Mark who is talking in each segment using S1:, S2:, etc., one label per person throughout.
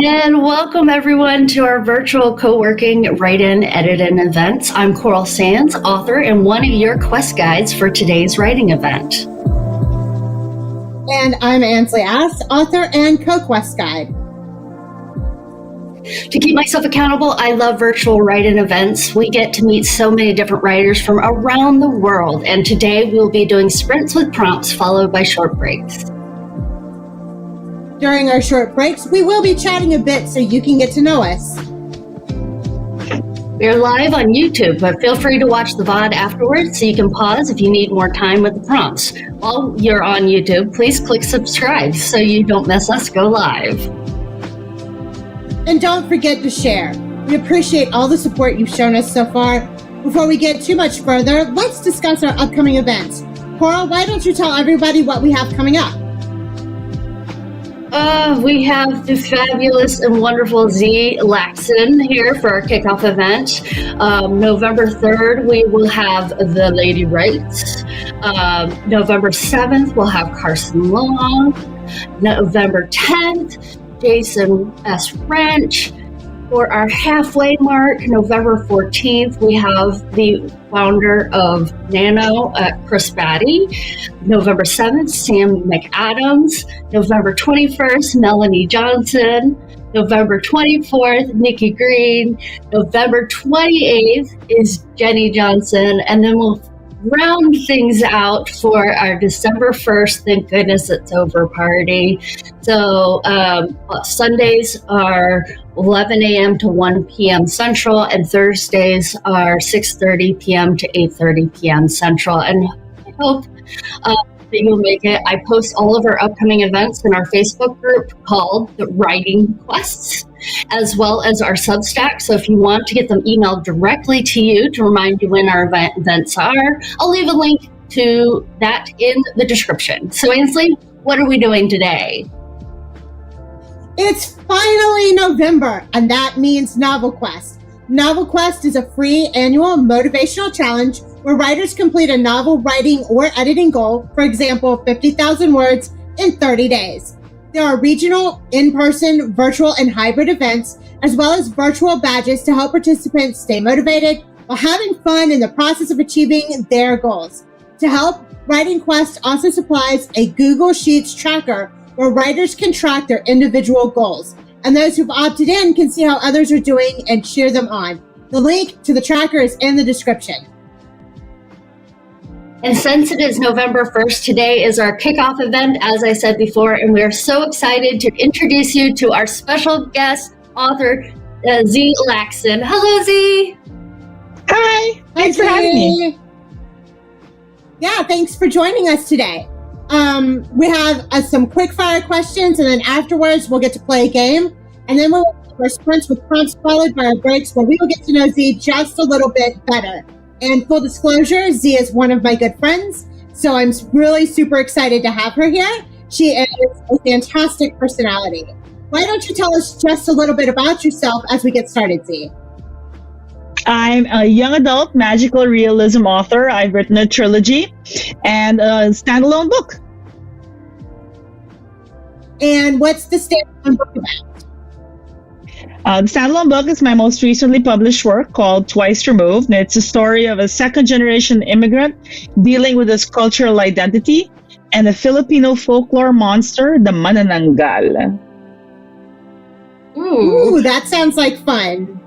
S1: And welcome everyone to our virtual co-working write-in, edit-in events. I'm Coral Sands, author and one of your quest guides for today's writing event.
S2: And I'm Ansley Ashe, author and co-quest guide.
S1: To keep myself accountable, I love virtual write-in events. We get to meet so many different writers from around the world, and today we'll be doing sprints with prompts followed by short breaks.
S2: During our short breaks, we will be chatting a bit so you can get to know us.
S1: We're live on YouTube, but feel free to watch the VOD afterwards so you can pause if you need more time with the prompts. While you're on YouTube, please click subscribe so you don't miss us go live.
S2: And don't forget to share. We appreciate all the support you've shown us so far. Before we get too much further, let's discuss our upcoming events. Coral, why don't you tell everybody what we have coming up?
S1: We have the fabulous and wonderful Z Lacson here for our kickoff event. November 3rd, we will have the Lady Wrights. November 7th, we'll have Carson Long. November 10th, Jason S. Wrench. For our halfway mark, November 14th, we have the founder of Nano, Chris Batty. November 7th, Sam McAdams. November 21st, Melanie Johnson. November 24th, Nikki Green. November 28th is Jenny Johnson. And then we'll round things out for our December 1st, thank goodness it's over party. So Sundays are 11 a.m. to 1 p.m. Central, and Thursdays are 6:30 p.m. to 8:30 p.m. Central. And I hope that you'll make it. I post all of our upcoming events in our Facebook group called the Writing Quests, as well as our Substack. So if you want to get them emailed directly to you to remind you when our events are, I'll leave a link to that in the description. So Ansley, what are we doing today?
S2: It's finally November, and that means Novel Quest. Novel Quest is a free annual motivational challenge where writers complete a novel writing or editing goal, for example, 50,000 words in 30 days. There are regional, in-person, virtual, and hybrid events, as well as virtual badges to help participants stay motivated while having fun in the process of achieving their goals. To help, Writing Quest also supplies a Google Sheets tracker where writers can track their individual goals, and those who've opted in can see how others are doing and cheer them on. The link to the tracker is in the description.
S1: And since it is November 1st, today is our kickoff event, as I said before, and we are so excited to introduce you to our special guest author, Z Lacson. Hello, Z.
S3: Hi. Thanks for having me.
S2: Yeah, thanks for joining us today. We have some quick fire questions, and then afterwards we'll get to play a game, and then we'll have our sprints with prompts followed by our breaks where we will get to know Z just a little bit better. And full disclosure, Z is one of my good friends, so I'm really super excited to have her here. She is a fantastic personality. Why don't you tell us just a little bit about yourself as we get started, Z?
S3: I'm a young adult magical realism author. I've written a trilogy and a standalone book.
S2: And what's the standalone book about?
S3: The standalone book is my most recently published work called Twice Removed. And it's a story of a second-generation immigrant dealing with his cultural identity and a Filipino folklore monster, the Manananggal.
S2: Ooh, that sounds like fun.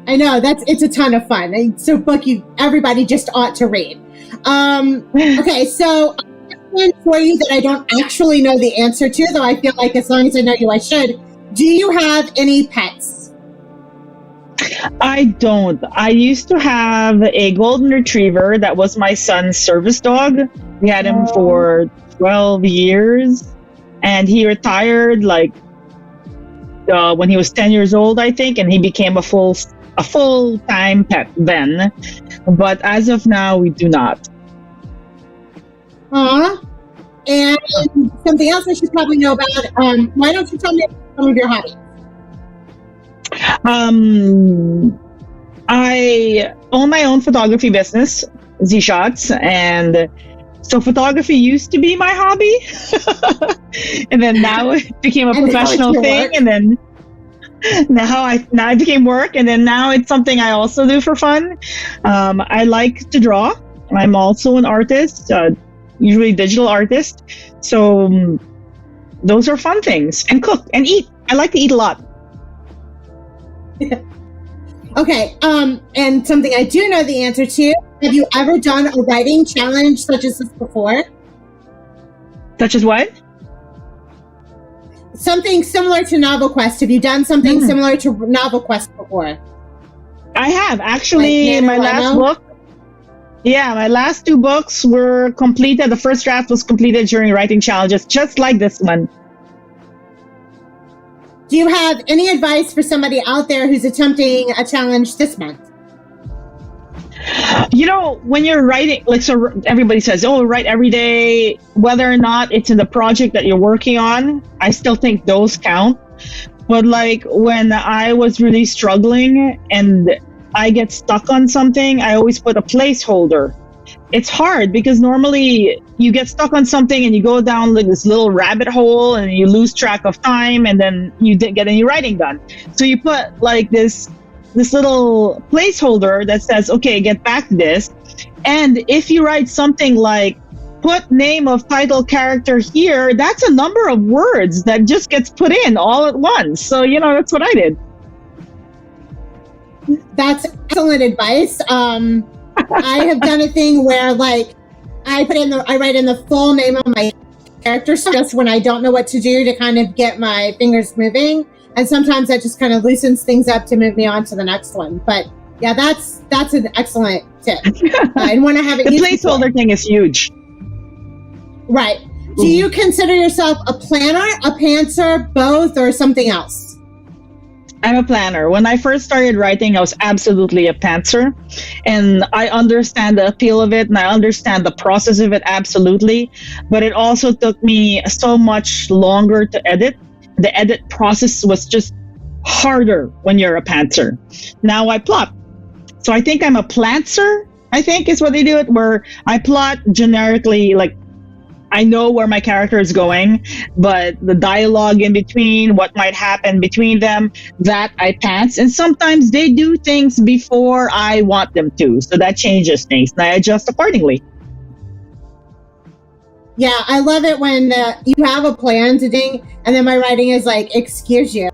S2: I know, it's a ton of fun. It's a book everybody just ought to read. Okay, so I have one for you that I don't actually know the answer to, though I feel like as long as I know you, I should. Do you have any pets?
S3: I don't. I used to have a golden retriever that was my son's service dog. We had him for 12 years, and he retired when he was 10 years old, I think, and he became a full-time pet then. But as of now, we do not.
S2: And something else I should probably know about. Why don't you tell me some of your hobbies?
S3: I own my own photography business, Z-Shots, and so photography used to be my hobby, and then now it became a professional thing, work. And then now it became work, and then now it's something I also do for fun. I like to draw. I'm also an artist, usually digital artist. So those are fun things, and cook and eat. I like to eat a lot.
S2: Okay, and something I do know the answer to, have you ever done a writing challenge such as this before?
S3: Such as what?
S2: Something similar to Novel Quest. Have you done something similar to Novel Quest before?
S3: I have. Actually, my last book. Yeah, my last two books were completed. The first draft was completed during writing challenges, just like this one.
S2: Do you have any advice for somebody out there who's attempting a challenge this month?
S3: When you're writing, like, so everybody says, oh, write every day, whether or not it's in the project that you're working on, I still think those count. But like when I was really struggling and I get stuck on something, I always put a placeholder. It's hard because normally you get stuck on something and you go down like this little rabbit hole and you lose track of time and then you didn't get any writing done. So you put like this little placeholder that says, okay, get back to this. And if you write something like put name of title character here, that's a number of words that just gets put in all at once. So, that's what I did.
S2: That's excellent advice. I have done a thing where like I write in the full name of my character just when I don't know what to do to kind of get my fingers moving. And sometimes that just kind of loosens things up to move me on to the next one. But yeah, that's an excellent tip. And when I have it,
S3: the placeholder thing is huge.
S2: Right. Do you consider yourself a planner, a pantser, both, or something else?
S3: I'm a planner. When I first started writing, I was absolutely a pantser. And I understand the appeal of it and I understand the process of it absolutely. But it also took me so much longer to edit. The edit process was just harder when you're a pantser. Now I plot. So I think I'm a plantser, I think is what they do it, where I plot generically, like I know where my character is going, but the dialogue in between, what might happen between them, that I pants. And sometimes they do things before I want them to. So that changes things and I adjust accordingly.
S2: Yeah, I love it when you have a plan to thing and then my writing is like, excuse you.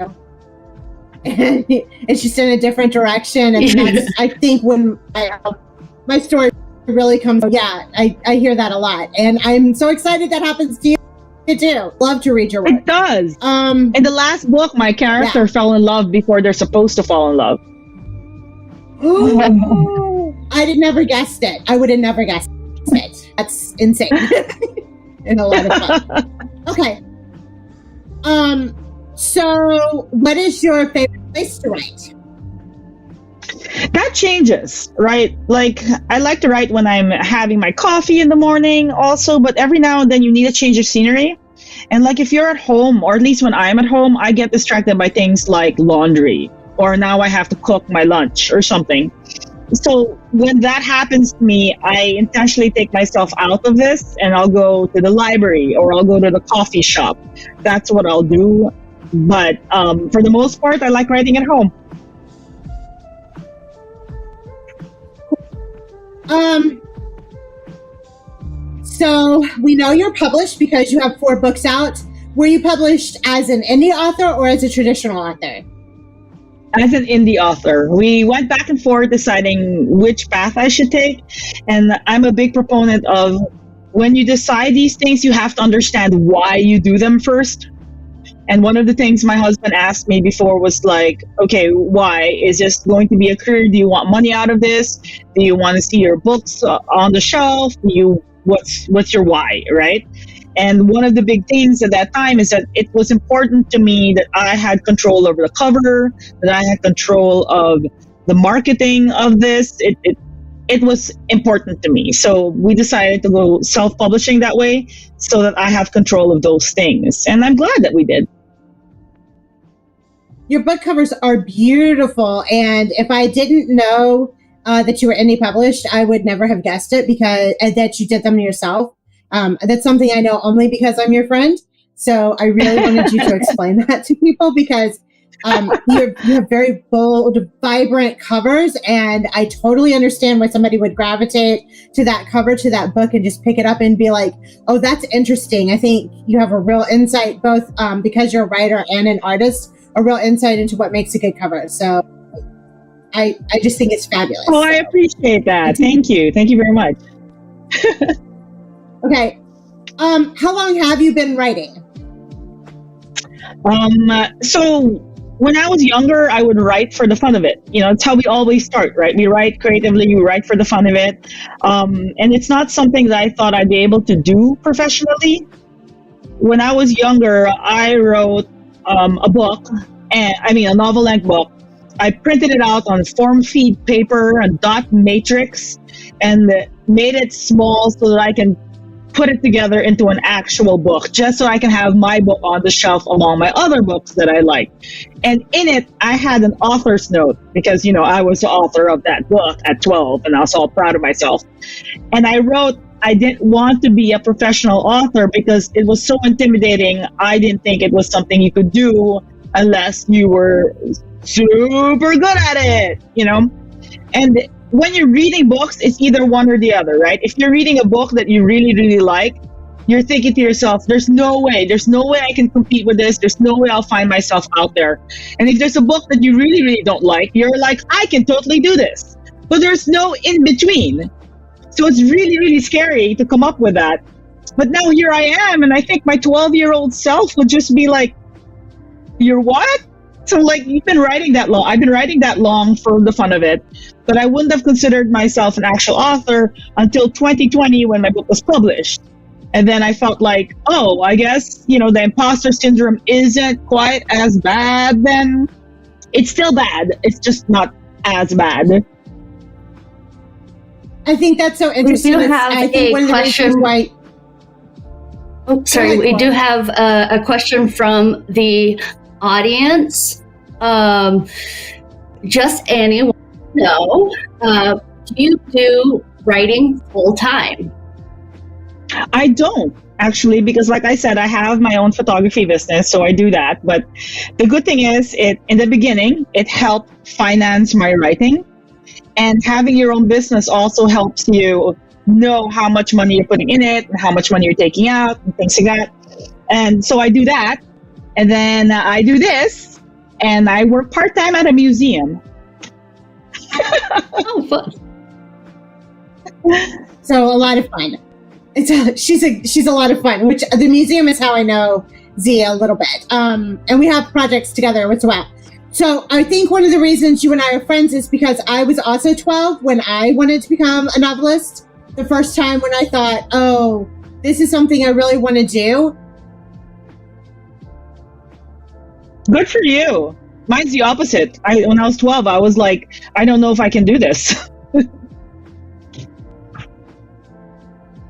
S2: And it's just in a different direction. And that's, I think when my story really comes, I hear that a lot. And I'm so excited that happens to you too. Love to read your work.
S3: It does. In the last book, my character fell in love before they're supposed to fall in love.
S2: I'd have never guessed it. I would have never guessed it. That's insane. And a lot of fun. Okay. So what is your favorite place to write?
S3: That changes, right? Like I like to write when I'm having my coffee in the morning also, but every now and then you need a change of scenery. And like if you're at home, or at least when I'm at home, I get distracted by things like laundry, or now I have to cook my lunch or something. So when that happens to me, I intentionally take myself out of this and I'll go to the library or I'll go to the coffee shop. That's what I'll do. But for the most part, I like writing at home.
S2: So we know you're published because you have 4 books out. Were you published as an indie author or as a traditional author?
S3: As an indie author. We went back and forth deciding which path I should take. And I'm a big proponent of when you decide these things, you have to understand why you do them first. And one of the things my husband asked me before was like, okay, why? Is this going to be a career? Do you want money out of this? Do you want to see your books on the shelf? What's your why, right? And one of the big things at that time is that it was important to me that I had control over the cover, that I had control of the marketing of this. It was important to me. So we decided to go self-publishing that way so that I have control of those things. And I'm glad that we did.
S2: Your book covers are beautiful. And if I didn't know that you were indie published, I would never have guessed it because that you did them yourself. That's something I know only because I'm your friend. So I really wanted you to explain that to people because you have very bold, vibrant covers. And I totally understand why somebody would gravitate to that cover, to that book, and just pick it up and be like, oh, that's interesting. I think you have a real insight, both because you're a writer and an artist, a real insight into what makes a good cover. So I just think it's fabulous.
S3: Oh, I appreciate that. Thank you. Thank you very much.
S2: Okay. How long have you been writing?
S3: So when I was younger, I would write for the fun of it. You know, it's how we always start, right? We write creatively, we write for the fun of it. And it's not something that I thought I'd be able to do professionally. When I was younger, I wrote a book, a novel-length book, I printed it out on form feed paper and dot matrix and made it small so that I can put it together into an actual book, just so I can have my book on the shelf along my other books that I like. And in it, I had an author's note because, you know, I was the author of that book at 12 and I was all proud of myself. And I wrote, I didn't want to be a professional author because it was so intimidating. I didn't think it was something you could do unless you were super good at it, you know? And when you're reading books, it's either one or the other, right? If you're reading a book that you really, really like, you're thinking to yourself, there's no way I can compete with this. There's no way I'll find myself out there. And if there's a book that you really, really don't like, you're like, I can totally do this. But there's no in between. So it's really, really scary to come up with that. But now here I am, and I think my 12-year-old self would just be like, you're what? So like, you've been writing that long. I've been writing that long for the fun of it, but I wouldn't have considered myself an actual author until 2020 when my book was published. And then I felt like, oh, I guess, you know, the imposter syndrome isn't quite as bad then. It's still bad. It's just not as bad.
S2: I think that's so interesting.
S1: We do have
S2: I think
S1: a
S2: one of the
S1: question.
S2: reasons why.
S1: Oh, sorry, we do have a question from the audience. Just anyone know, do you do writing full time?
S3: I don't actually, because like I said, I have my own photography business, so I do that. But the good thing is, in the beginning, it helped finance my writing. And having your own business also helps you know how much money you're putting in it and how much money you're taking out and things like that. And so I do that. And then I do this, and I work part-time at a museum.
S1: Oh, fun.
S2: So a lot of fun. She's a lot of fun, which the museum is how I know Zia a little bit. And we have projects together as well. So I think one of the reasons you and I are friends is because I was also 12 when I wanted to become a novelist. The first time when I thought, oh, this is something I really want to do.
S3: Good for you. Mine's the opposite. When I was 12, I was like, I don't know if I can do this.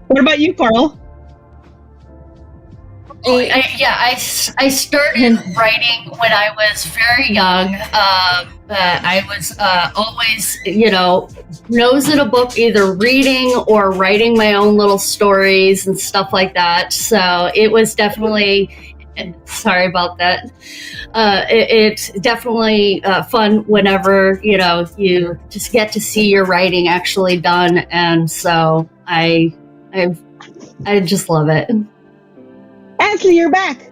S3: What about you, Carl?
S1: I started writing when I was very young. I was always, nose in a book, either reading or writing my own little stories and stuff like that. So it was definitely, sorry about that. It's definitely fun whenever, you just get to see your writing actually done. And so I just love it.
S3: Ansley, you're back.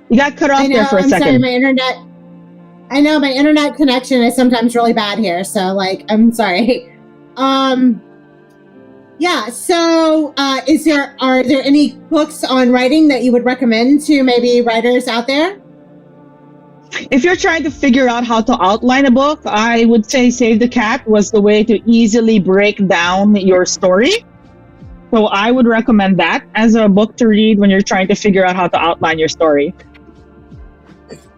S3: You got cut off there for a second.
S2: Sorry, my internet connection is sometimes really bad here. So I'm sorry. Yeah. So, are there any books on writing that you would recommend to maybe writers out there?
S3: If you're trying to figure out how to outline a book, I would say Save the Cat was the way to easily break down your story. So I would recommend that as a book to read when you're trying to figure out how to outline your story.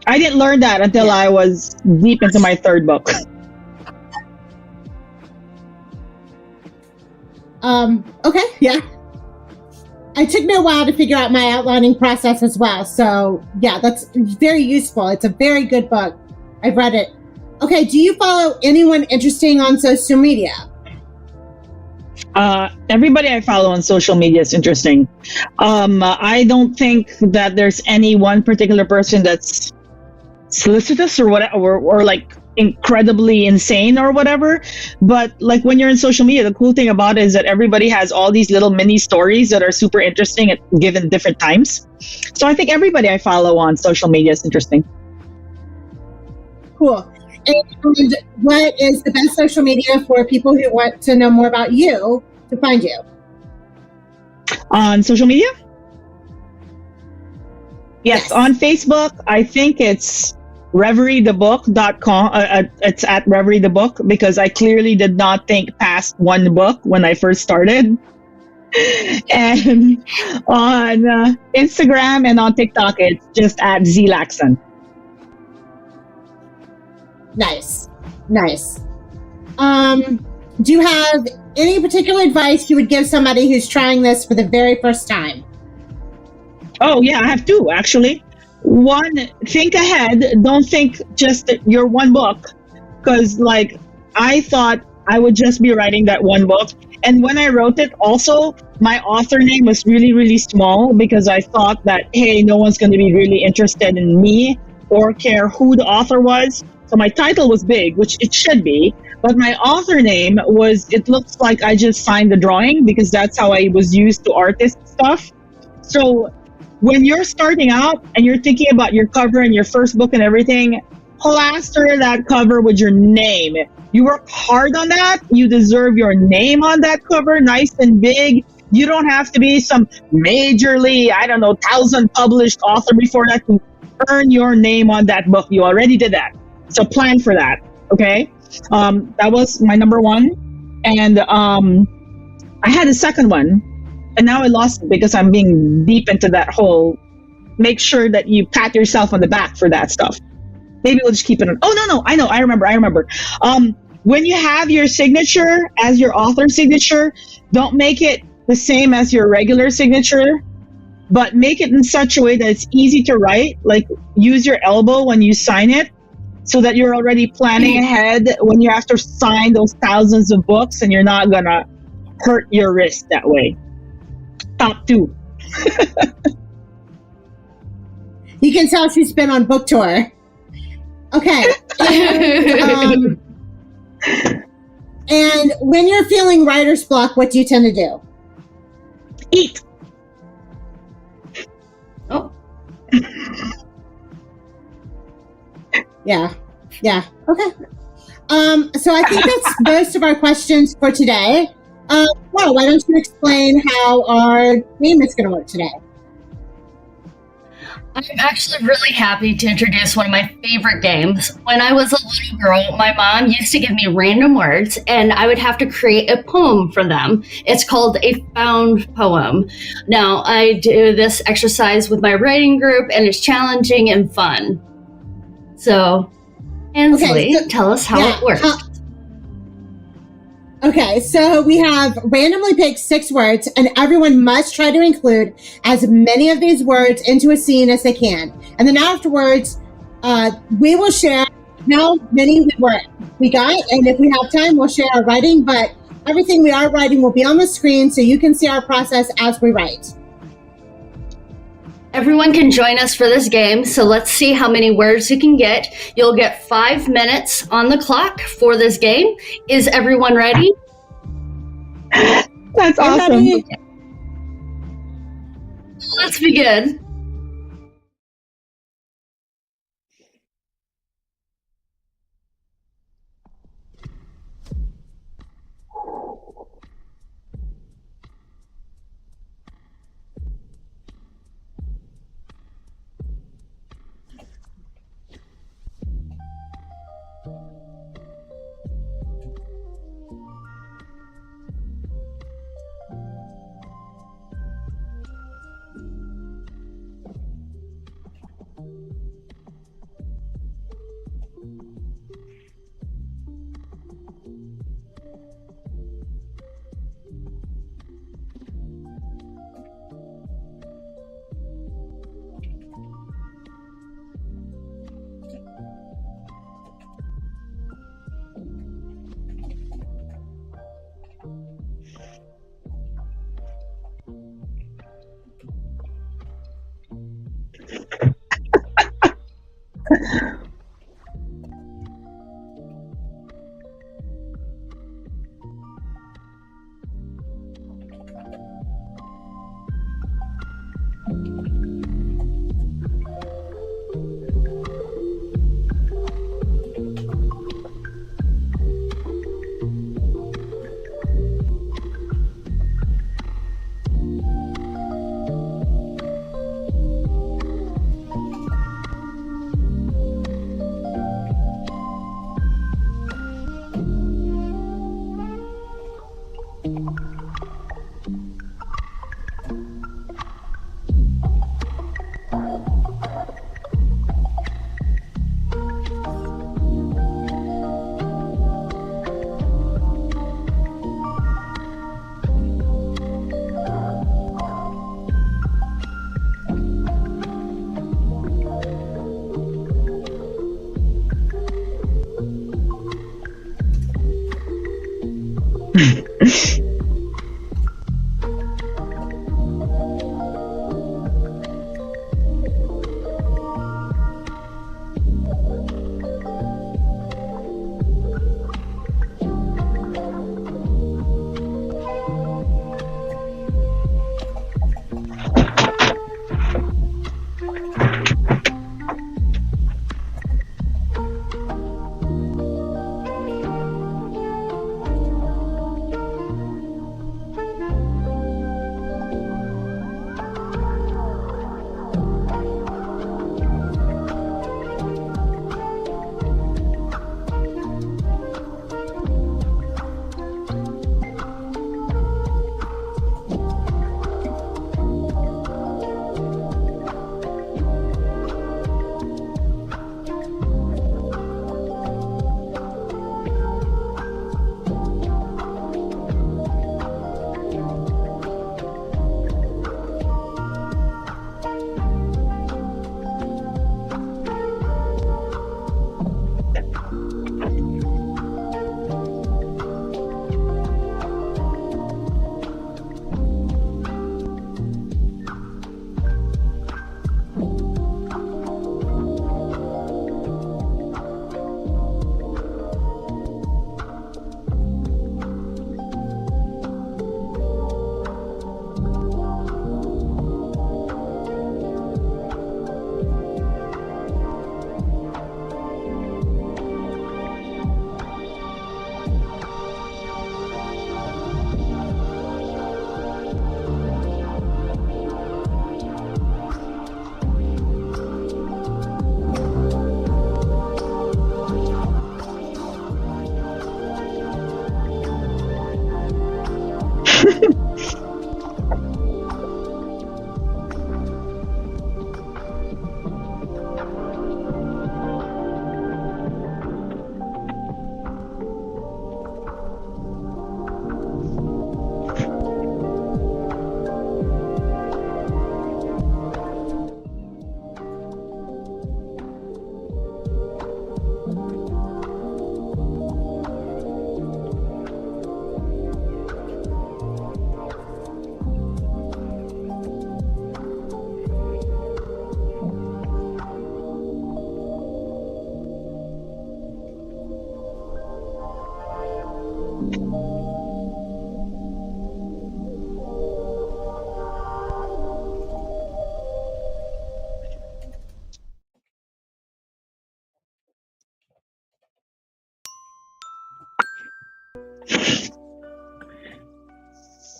S3: I didn't learn that until I was deep into my third book.
S2: Okay, yeah. It took me a while to figure out my outlining process as well. So yeah, that's very useful. It's a very good book. I've read it. Okay, do you follow anyone interesting on social media?
S3: Everybody I follow on social media is interesting. I don't think that there's any one particular person that's solicitous or whatever, or like incredibly insane or whatever. But like when you're in social media, the cool thing about it is that everybody has all these little mini stories that are super interesting at given different times. So I think everybody I follow on social media is interesting.
S2: Cool. And what is the best social media for people who want to know more about you to find you?
S3: On social media? Yes, on Facebook, I think it's ReverieTheBook.com. It's at Reverie the Book, because I clearly did not think past one book when I first started. And on Instagram and on TikTok, it's just at Lacson.
S2: Nice. Nice. Do you have any particular advice you would give somebody who's trying this for the very first time?
S3: Oh, yeah, I have two, actually. One, think ahead. Don't think just your one book. Because, like, I thought I would just be writing that one book. And when I wrote it, also, my author name was really, really small because I thought that, hey, no one's going to be really interested in me or care who the author was. So my title was big, which it should be. But my author name was, it looks like I just signed the drawing because that's how I was used to artist stuff. So when you're starting out and you're thinking about your cover and your first book and everything, plaster that cover with your name. You work hard on that. You deserve your name on that cover, nice and big. You don't have to be some majorly, 1,000 published author before that to earn your name on that book. You already did that. So plan for that, okay? That was my number one. And I had a second one, and now I lost it because I'm being deep into that whole, make sure that you pat yourself on the back for that stuff. Maybe we'll just keep it on. Oh, no, I know, I remember. When you have your signature as your author signature, don't make it the same as your regular signature, but make it in such a way that it's easy to write. Like, use your elbow when you sign it so that you're already planning ahead when you have to sign those thousands of books and you're not gonna hurt your wrist that way. Top two.
S2: You can tell she's been on book tour. Okay. And when you're feeling writer's block, what do you tend to do?
S3: Eat.
S1: Oh.
S2: Yeah. Okay. So I think that's most of our questions for today. Well, why don't you explain how our game is going to work today?
S1: I'm actually really happy to introduce one of my favorite games. When I was a little girl, my mom used to give me random words, and I would have to create a poem for them. It's called a found poem. Now, I do this exercise with my writing group, and it's challenging and fun. So, Ansley, tell us how it works.
S2: Okay, so we have randomly picked 6 words, and everyone must try to include as many of these words into a scene as they can. And then afterwards, we will share how many we got, and if we have time, we'll share our writing, but everything we are writing will be on the screen so you can see our process as we write.
S1: Everyone can join us for this game, so let's see how many words you can get. You'll get 5 minutes on the clock for this game. Is everyone ready?
S3: That's awesome.
S1: Let's begin.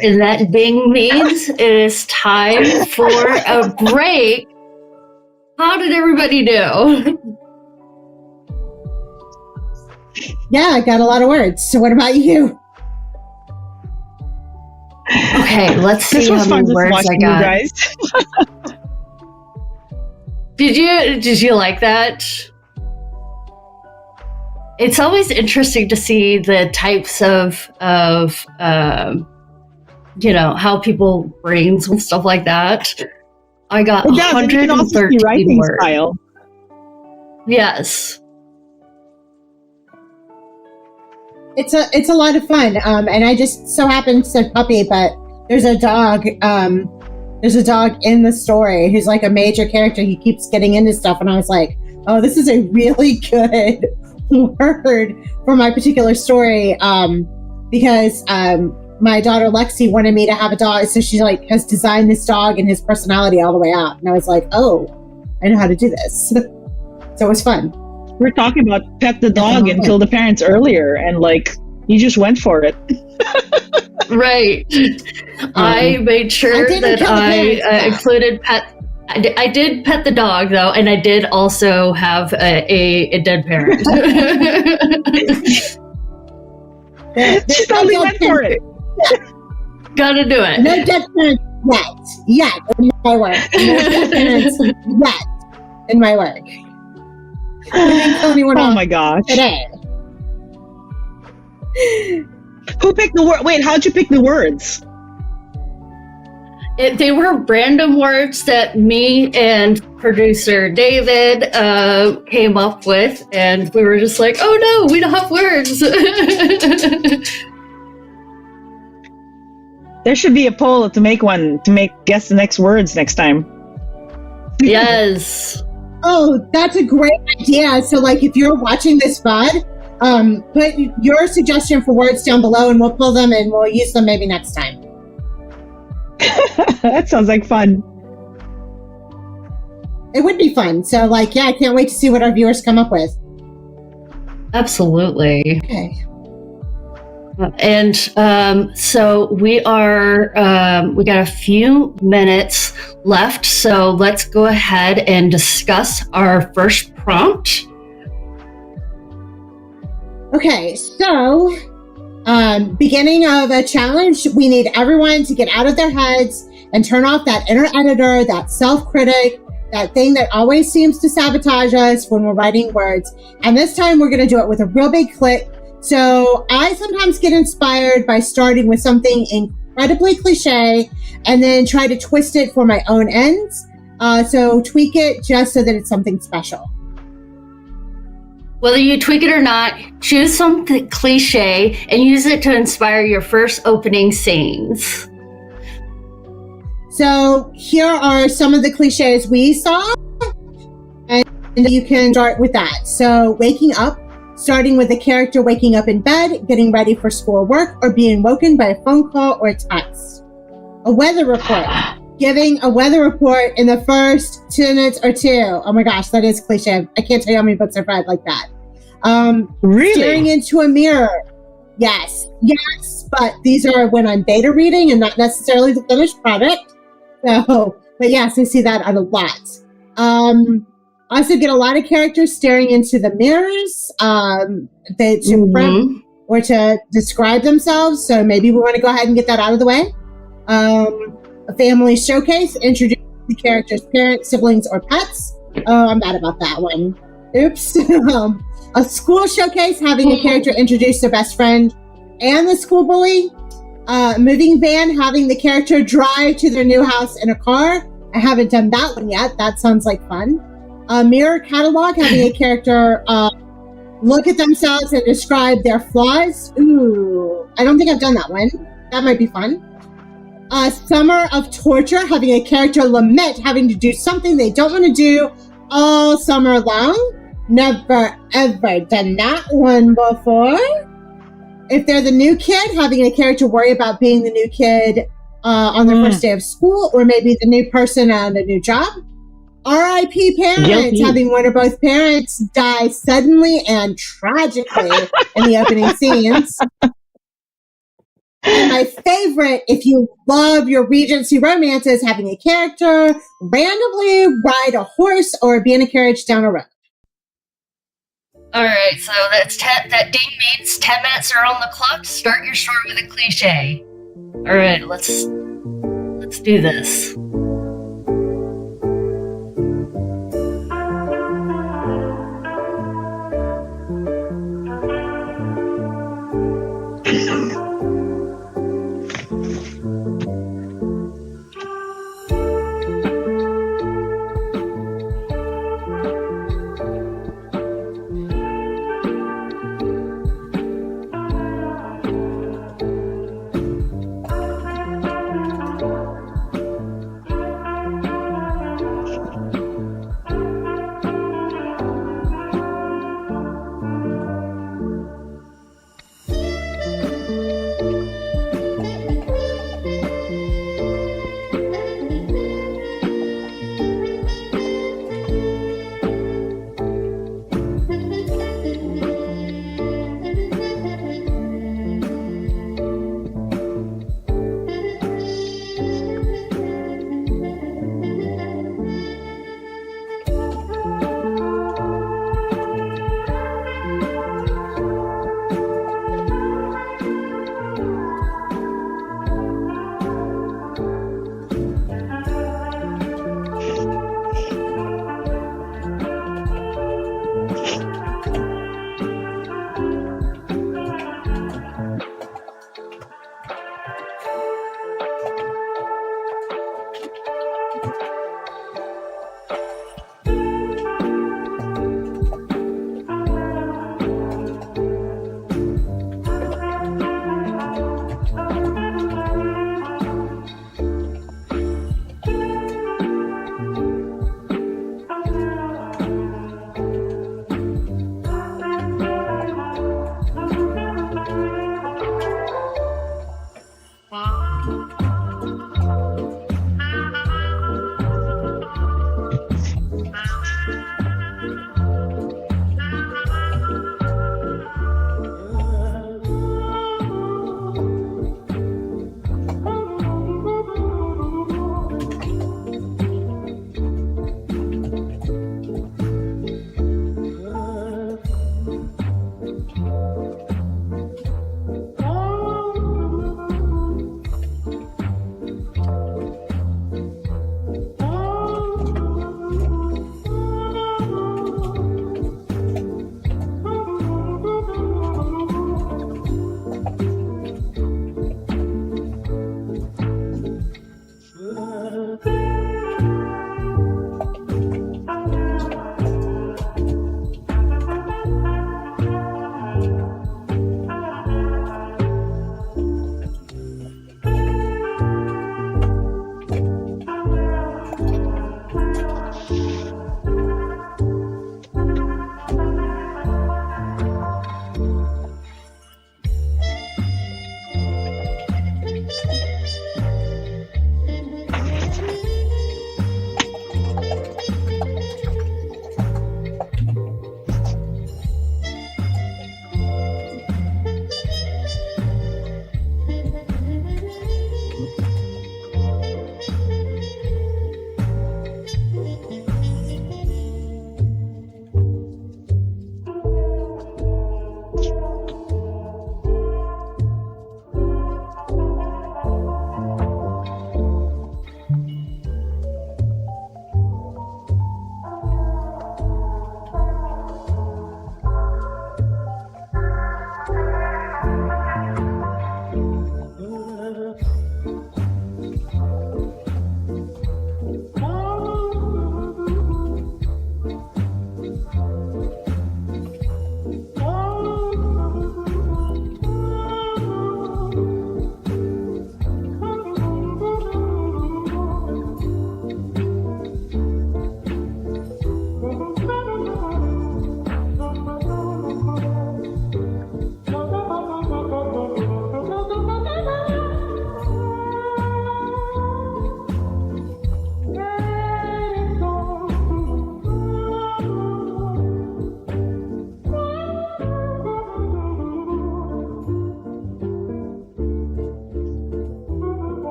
S1: And that ding means it is time for a break. How did everybody do?
S2: Yeah, I got a lot of words. So what about you?
S1: Okay, let's see
S3: This was
S1: how
S3: fun
S1: many
S3: just
S1: words I
S3: watching you
S1: got.
S3: guys.
S1: Did you like that? It's always interesting to see the types of how people brains and stuff like that. I got
S3: It does, and you can also
S1: 113
S3: see writing
S1: words.
S3: style.
S1: Yes.
S2: It's a lot of fun. And I just so happened to say puppy, but there's a dog. There's a dog in the story who's like a major character. He keeps getting into stuff, and I was like, oh, this is a really good word for my particular story. Because my daughter Lexi wanted me to have a dog, so she like has designed this dog and his personality all the way out. And I was like, oh, I know how to do this. So it was fun.
S3: We're talking about pet the dog and kill the parents earlier, and like you just went for it.
S1: Right. I made sure that I included pet. I did pet the dog though, and I did also have a dead parent.
S3: She totally went for it.
S1: Gotta do it.
S2: No dead parents yet in my work. No dead parents yet in my work.
S3: Oh my gosh.
S2: Today.
S3: Who picked the word? Wait, how'd you pick the words?
S1: They were random words that me and producer David came up with, and we were just like, oh no, we don't have words.
S3: There should be a poll to make one to guess the next words next time.
S1: Yes.
S2: Oh, that's a great idea. So, like, if you're watching this VOD, put your suggestion for words down below, and we'll pull them and we'll use them maybe next time.
S3: That sounds like fun.
S2: It would be fun. So, like, yeah, I can't wait to see what our viewers come up with.
S1: Absolutely.
S2: Okay.
S1: And so we got a few minutes left, so let's go ahead and discuss our first prompt.
S2: Okay, so beginning of a challenge, we need everyone to get out of their heads and turn off that inner editor, that self-critic, that thing that always seems to sabotage us when we're writing words. And this time we're going to do it with a real big click. So I sometimes get inspired by starting with something incredibly cliche and then try to twist it for my own ends. So tweak it just so that it's something special.
S1: Whether you tweak it or not, choose something cliche and use it to inspire your first opening scenes.
S2: So here are some of the cliches we saw, and you can start with that. So waking up, starting with a character waking up in bed, getting ready for school or work, or being woken by a phone call or a text. A weather report, giving a weather report in the first 2 minutes or 2. Oh my gosh, that is cliche. I can't tell you how many books I've read like that.
S3: Really?
S2: Staring into a mirror. Yes, but these are when I'm beta reading and not necessarily the finished product. So, but yes, I see that a lot. Also get a lot of characters staring into the mirrors to print or to describe themselves. So maybe we want to go ahead and get that out of the way. A family showcase, introduce the character's parents, siblings, or pets. Oh, I'm bad about that one. Oops. A school showcase, having a character introduce their best friend and the school bully. Moving van, having the character drive to their new house in a car. I haven't done that one yet. That sounds like fun. Mirror catalog, having a character look at themselves and describe their flaws. Ooh, I don't think I've done that one. That might be fun. Summer of torture, having a character lament having to do something they don't want to do all summer long. Never ever done that one before. If they're the new kid, having a character worry about being the new kid on their first day of school, or maybe the new person on a new job. R.I.P. parents,
S3: Guilty.
S2: having one or both parents die suddenly and tragically in the opening scenes. And my favorite, if you love your Regency romances, having a character randomly ride a horse or be in a carriage down a road.
S1: All right, so that ding means 10 minutes are on the clock. Start your story with a cliche. All right, let's do this.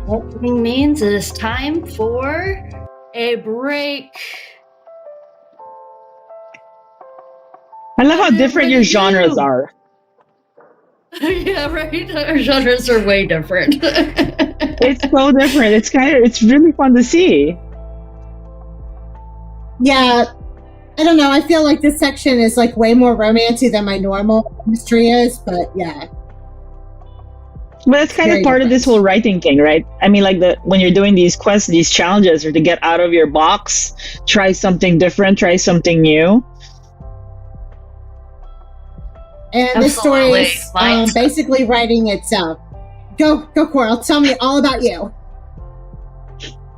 S1: What means it is time for a break.
S3: I love how different your genres are.
S1: Yeah, right. Our genres are way different.
S3: It's so different. It's really fun to see.
S2: Yeah, I don't know. I feel like this section is like way more romancy than my normal mystery is, but yeah.
S3: But it's kind of part of this whole writing thing, right? I mean, like when you're doing these quests, these challenges, or to get out of your box, try something different, try something new.
S2: And this story is basically writing itself. Go, Coral. Tell me all about you.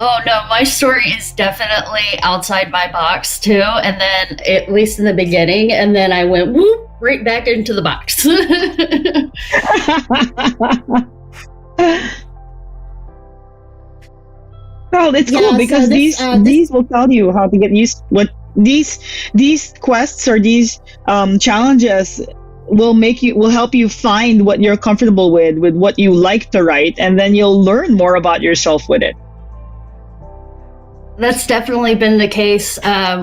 S1: Oh no, my story is definitely outside my box too, and then at least in the beginning, and then I went whoop right back into the box.
S3: Well, it's cool because so these will tell you how to get used. What these quests or these challenges will help you find what you're comfortable with what you like to write, and then you'll learn more about yourself with it.
S1: That's definitely been the case.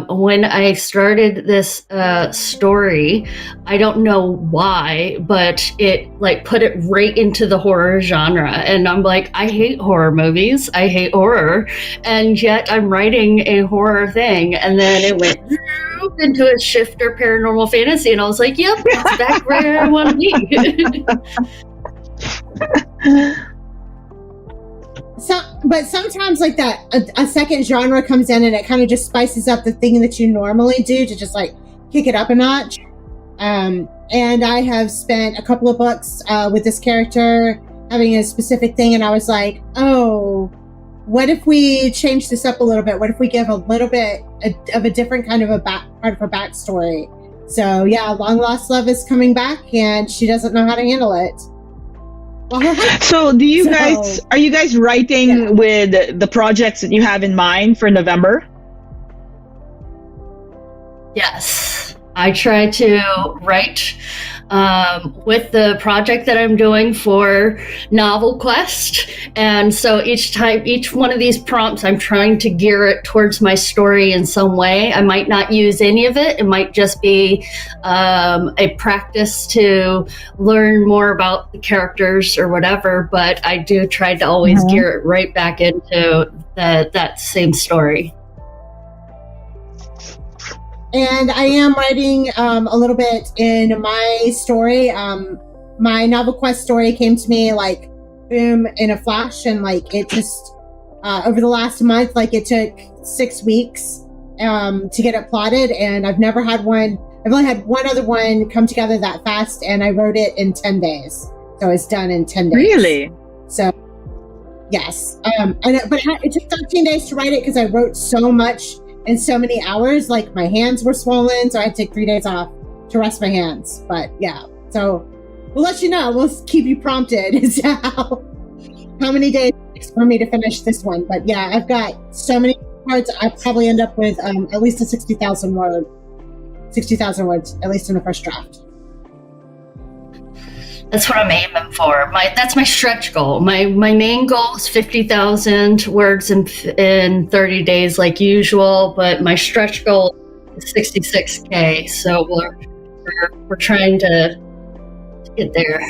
S1: When I started this story, I don't know why, but it put it right into the horror genre. And I'm like, I hate horror movies. I hate horror. And yet I'm writing a horror thing. And then it went into a shifter paranormal fantasy. And I was like, yep, that's back where I want to be.
S2: But sometimes like that, a second genre comes in and it kind of just spices up the thing that you normally do to just like kick it up a notch. And I have spent a couple of books with this character having a specific thing, and I was like, oh, what if we change this up a little bit? What if we give a little bit of a different kind of part of her backstory? So yeah, Long Lost Love is coming back, and she doesn't know how to handle it.
S3: So are you guys writing with the projects that you have in mind for November?
S1: Yes, I try to write with the project that I'm doing for Novel Quest. And so each one of these prompts, I'm trying to gear it towards my story in some way. I might not use any of it. It might just be a practice to learn more about the characters or whatever. But I do try to always gear it right back into that same story.
S2: And I am writing a little bit in my story. My Novel Quest story came to me like boom in a flash, and like it just over the last month, like it took 6 weeks to get it plotted, and I've never had one. I've only had one other one come together that fast, and I wrote it in 10 days. So it's done in 10 days.
S3: Really?
S2: So yes, but it took 13 days to write it because I wrote so much. In so many hours, like my hands were swollen, so I had to take 3 days off to rest my hands. But yeah, so we'll let you know. We'll keep you prompted as to how many days it takes for me to finish this one. But yeah, I've got so many parts. I probably end up with at least a 60,000 words, at least in the first draft.
S1: That's what I'm aiming for. That's my stretch goal. My main goal is 50,000 words in 30 days, like usual. But my stretch goal is 66K. So we're trying to get there.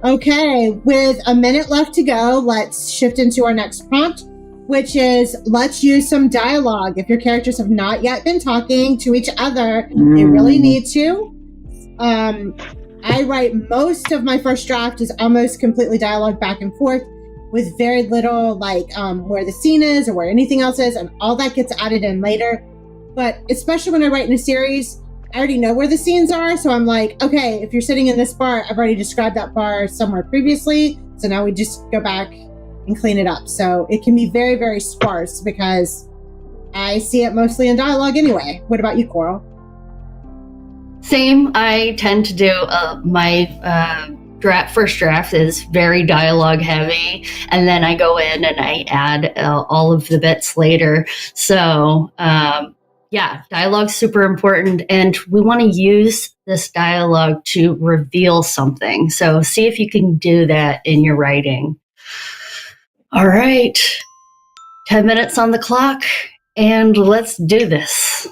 S2: Okay, with a minute left to go, let's shift into our next prompt, which is let's use some dialogue. If your characters have not yet been talking to each other, they really need to. I write most of my first draft is almost completely dialogue back and forth with very little where the scene is or where anything else is, and all that gets added in later. But especially when I write in a series, I already know where the scenes are, so I'm like, okay, if you're sitting in this bar, I've already described that bar somewhere previously, so now we just go back and clean it up. So it can be very, very sparse because I see it mostly in dialogue anyway. What about you, Coral?
S1: Same. I tend to do my first draft is very dialogue heavy, and then I go in and I add all of the bits later. So yeah, dialogue's super important, and we want to use this dialogue to reveal something. So see if you can do that in your writing. All right, 10 minutes on the clock, and let's do this.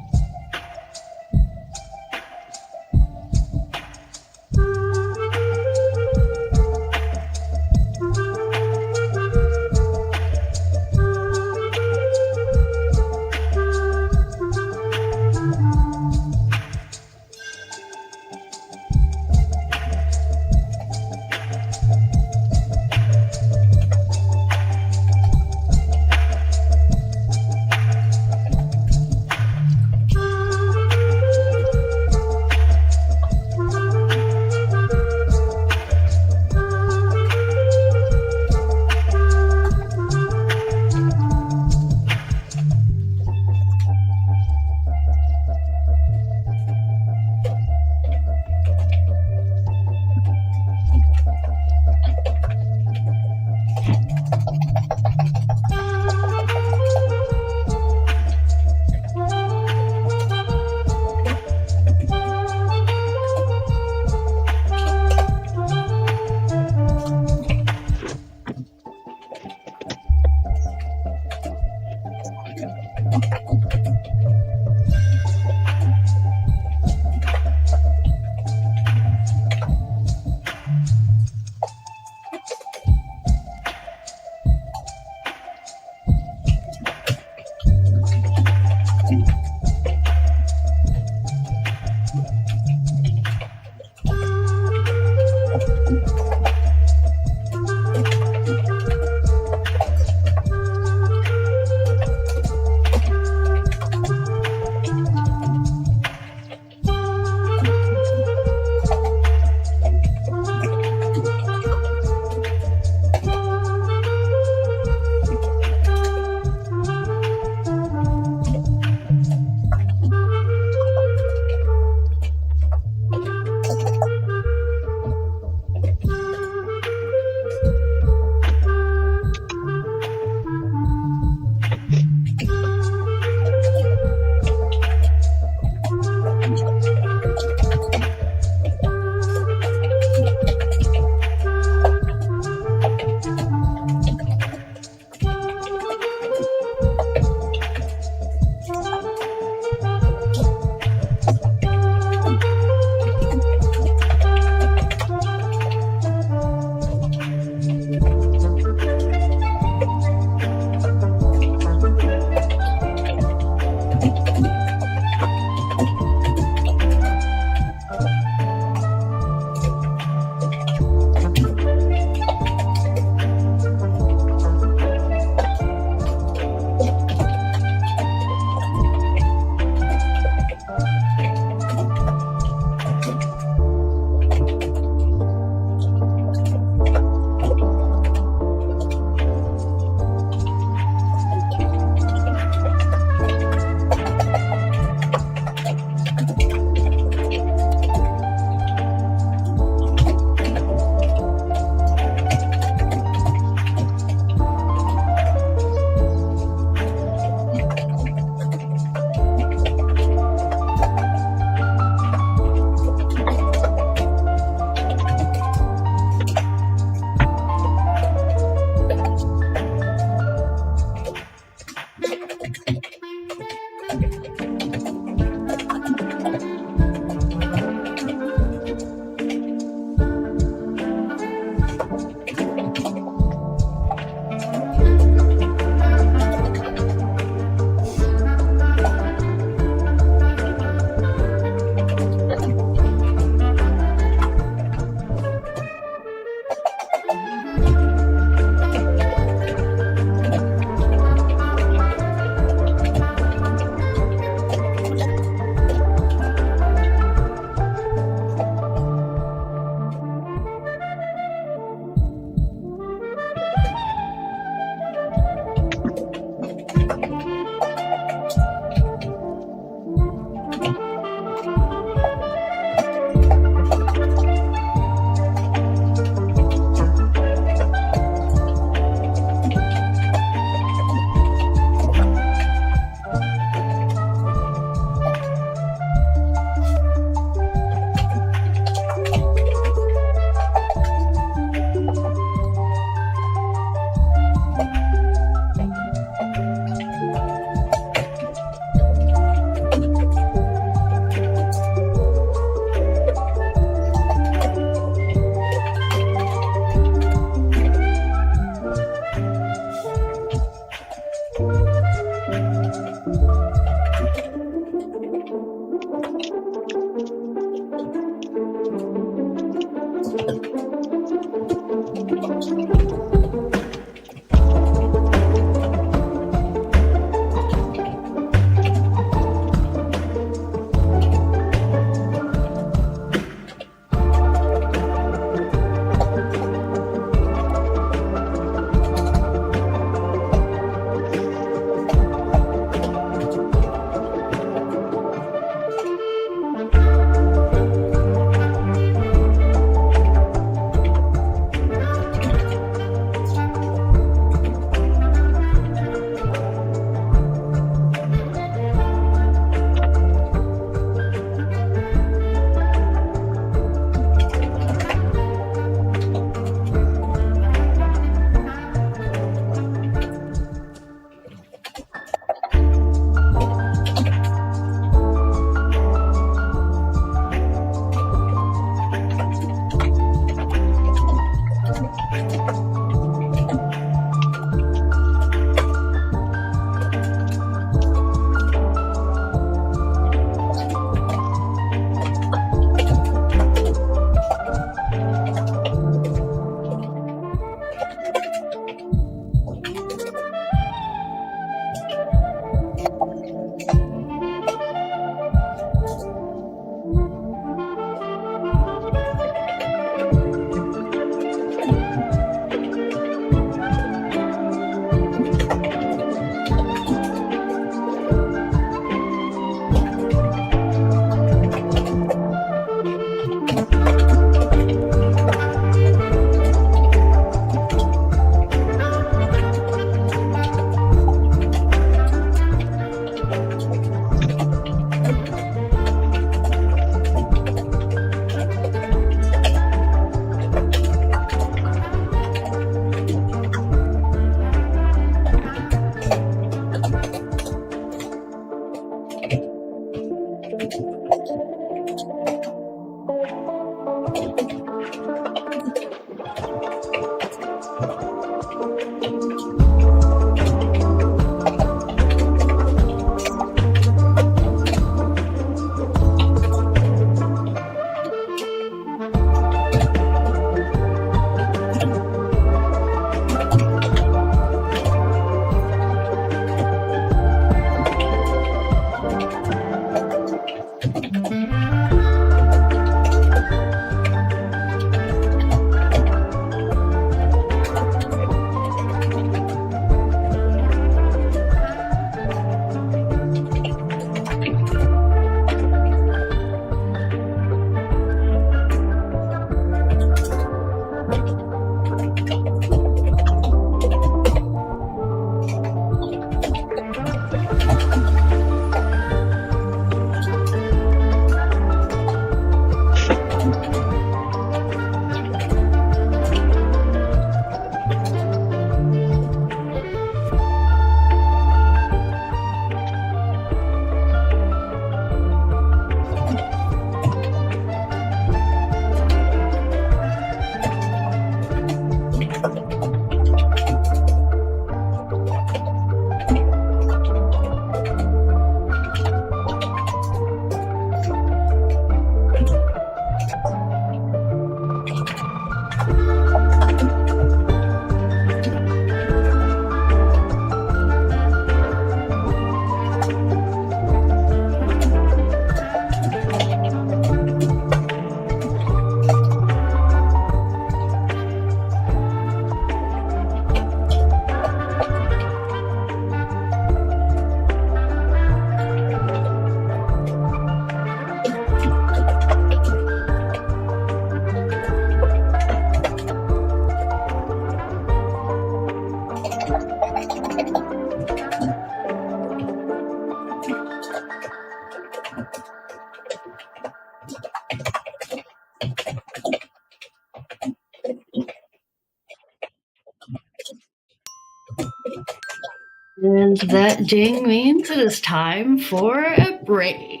S1: And that ding means it is time for a break.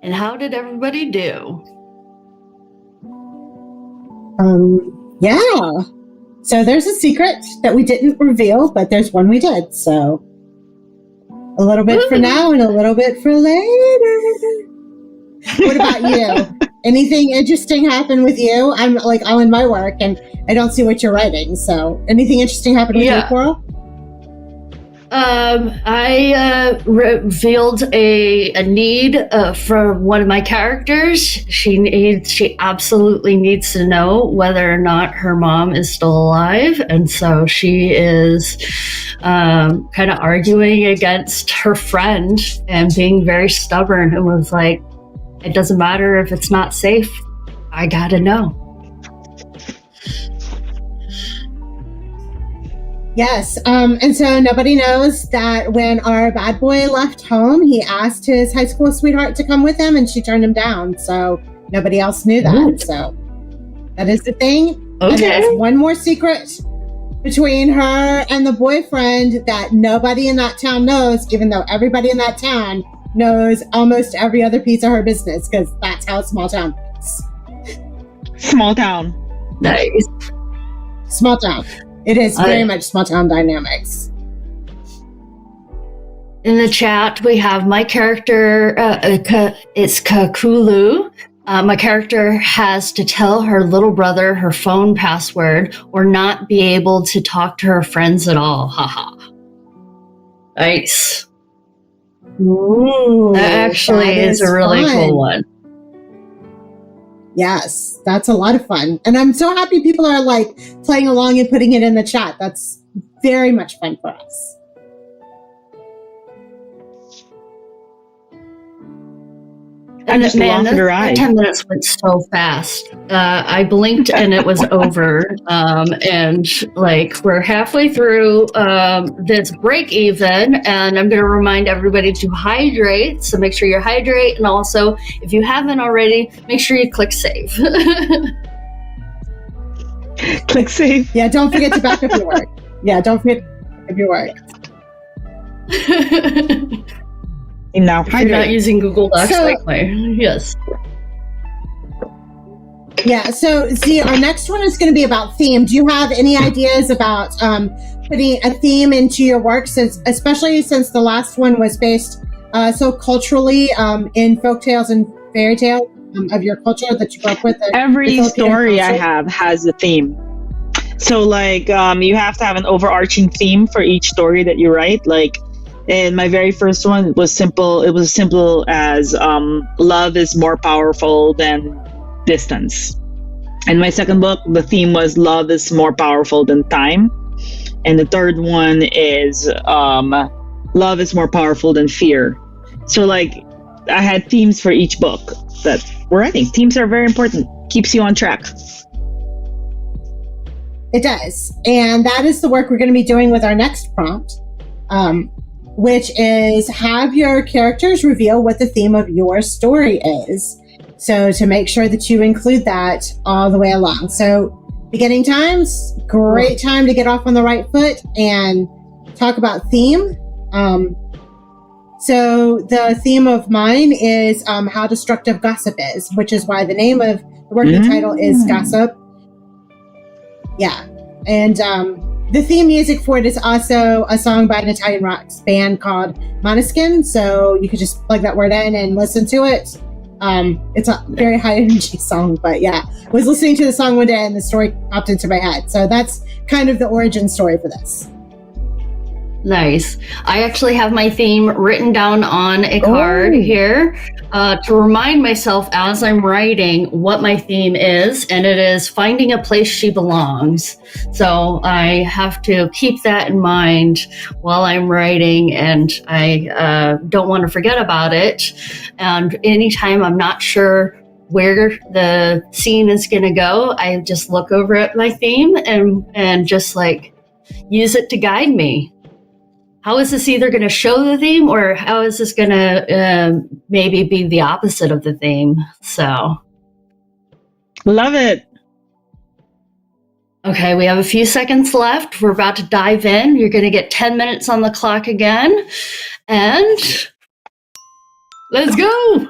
S1: And how did everybody do?
S2: Yeah. So there's a secret that we didn't reveal, but there's one we did. So a little bit for now and a little bit for later. What about you? Anything interesting happen with you? I'm like all in my work and I don't see what you're writing. So anything interesting happen with you, Coral?
S1: I revealed a need for one of my characters. She absolutely needs to know whether or not her mom is still alive, and so she is kind of arguing against her friend and being very stubborn, and was like, "It doesn't matter if it's not safe. I gotta know."
S2: Yes, and so nobody knows that when our bad boy left home, he asked his high school sweetheart to come with him, and she turned him down. So nobody else knew that. Ooh. So that is the thing. Okay. And there's one more secret between her and the boyfriend that nobody in that town knows, even though everybody in that town knows almost every other piece of her business, because that's how a small town is.
S3: Small town.
S1: Nice.
S2: Small town. It is very much small town dynamics.
S1: In the chat, we have my character, it's Kakulu. My character has to tell her little brother her phone password or not be able to talk to her friends at all. Haha. Nice.
S2: Ooh,
S1: that actually is a really cool one.
S2: Yes, that's a lot of fun. And I'm so happy people are like playing along and putting it in the chat. That's very much fun for us.
S1: And man, that 10 minutes went so fast. I blinked and it was over. And like we're halfway through this break even, and I'm going to remind everybody to hydrate. So make sure you hydrate, and also if you haven't already, make sure you click save.
S3: Click save.
S2: Yeah, don't forget to back up your work. Yeah, don't forget to back up your work.
S3: Now,
S1: If you're not using Google Docs
S2: So-
S1: that way. Yes.
S2: Yeah, so Z, our next one is going to be about theme. Do you have any ideas about putting a theme into your work, especially since the last one was based so culturally in folktales and fairy tales of your culture that you grew up with?
S3: Every
S2: the
S3: story I
S2: culture?
S3: have has a theme. So like you have to have an overarching theme for each story that you write. Like in my very first one, it was simple. It was simple as love is more powerful than distance. In my second book, the theme was love is more powerful than time. And the third one is love is more powerful than fear. So like I had themes for each book that we're writing. Themes are very important. Keeps you on track.
S2: It does. And that is the work we're going to be doing with our next prompt, which is have your characters reveal what the theme of your story is. So to make sure that you include that all the way along. So beginning times, great time to get off on the right foot and talk about theme. So the theme of mine is how destructive gossip is, which is why the name of the working title is Gossip. Yeah. And the theme music for it is also a song by an Italian rock band called Måneskin. So you could just plug that word in and listen to it. It's a very high energy song, but yeah, I was listening to the song one day and the story popped into my head. So that's kind of the origin story for this.
S1: Nice. I actually have my theme written down on a card here to remind myself as I'm writing what my theme is, and it is finding a place she belongs. So I have to keep that in mind while I'm writing, and I don't want to forget about it. And anytime I'm not sure where the scene is going to go, I just look over at my theme and just like use it to guide me. How is this either going to show the theme, or how is this going to maybe be the opposite of the theme? So,
S3: Love it.
S1: okay, we have a few seconds left. We're about to dive in. You're going to get 10 minutes on the clock again. And let's go.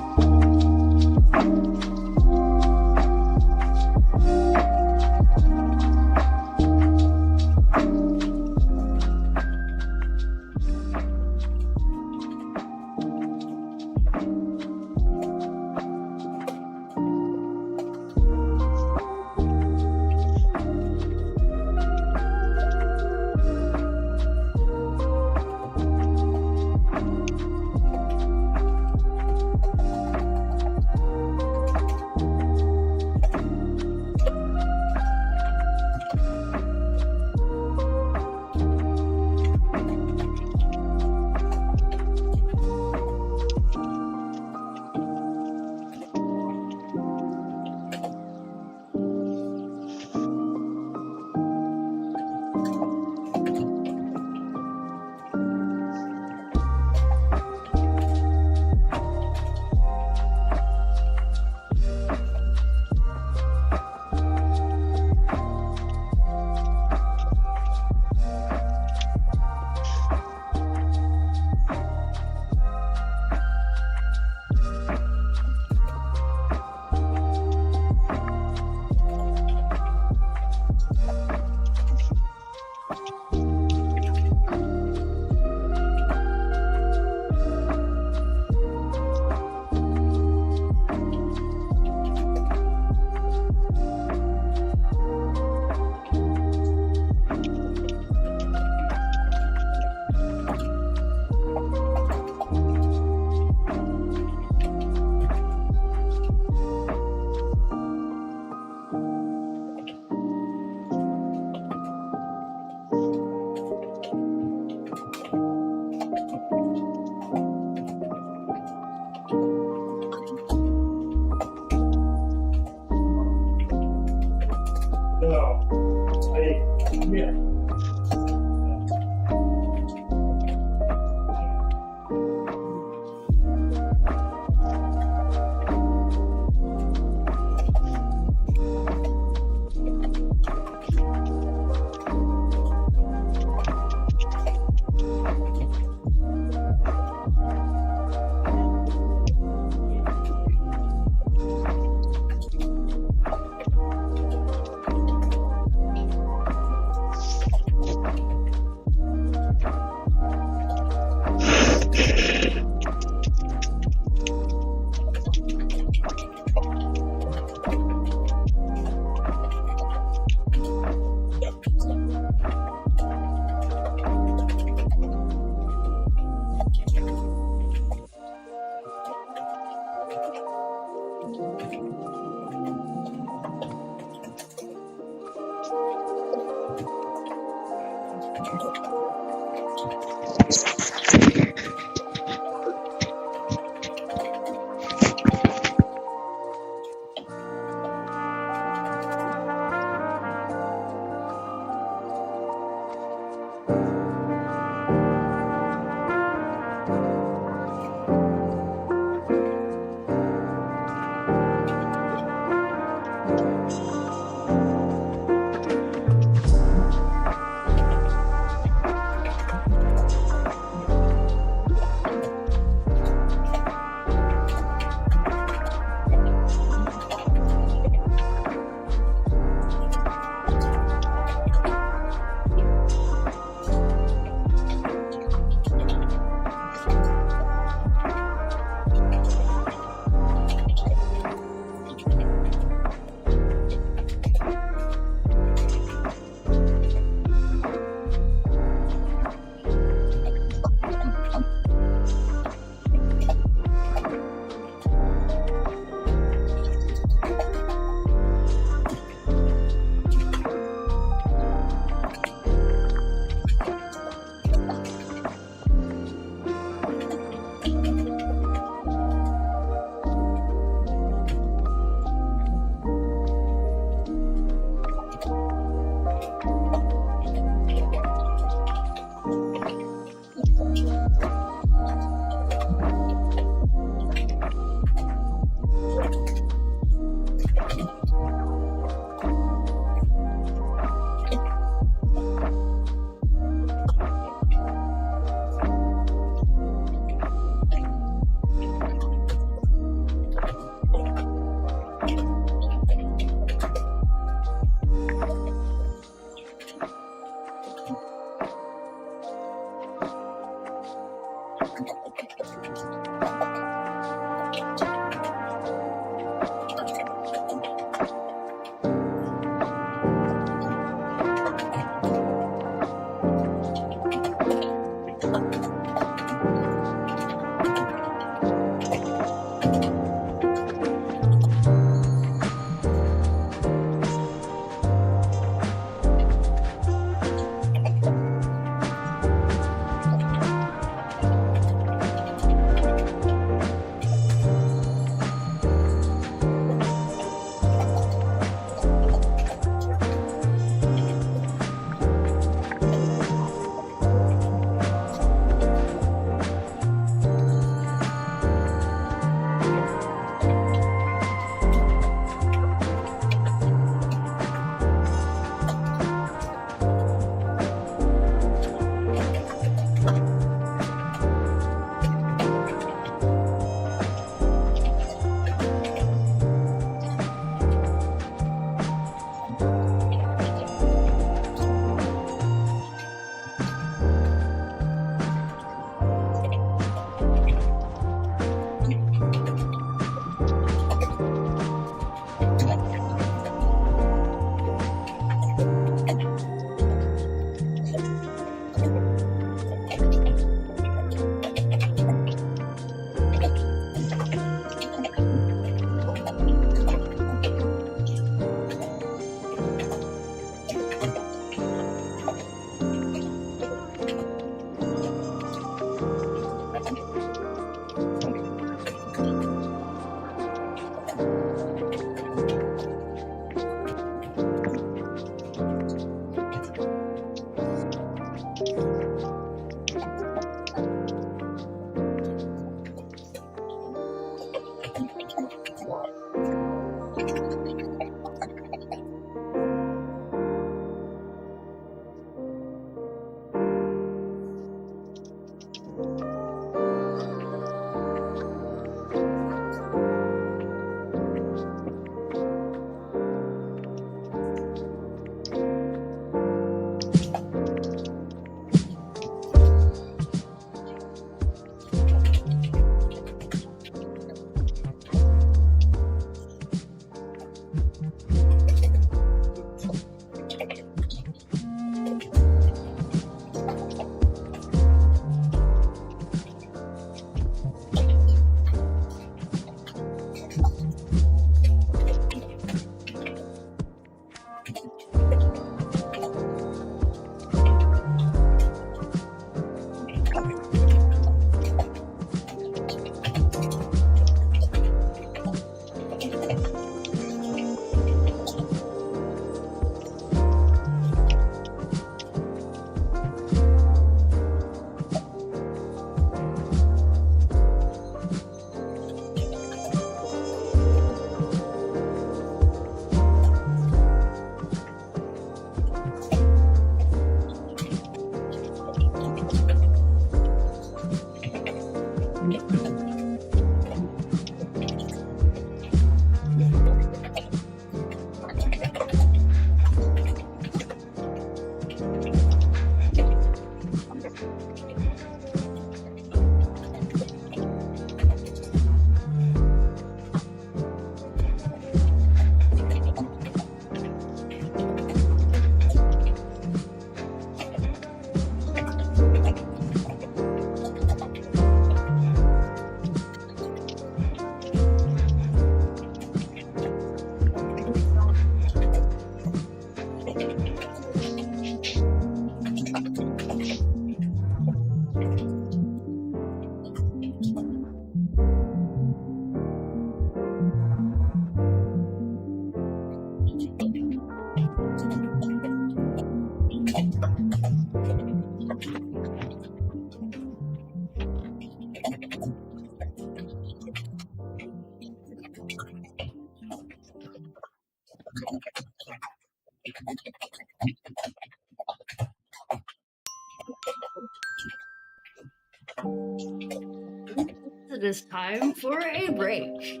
S1: It is time for a break.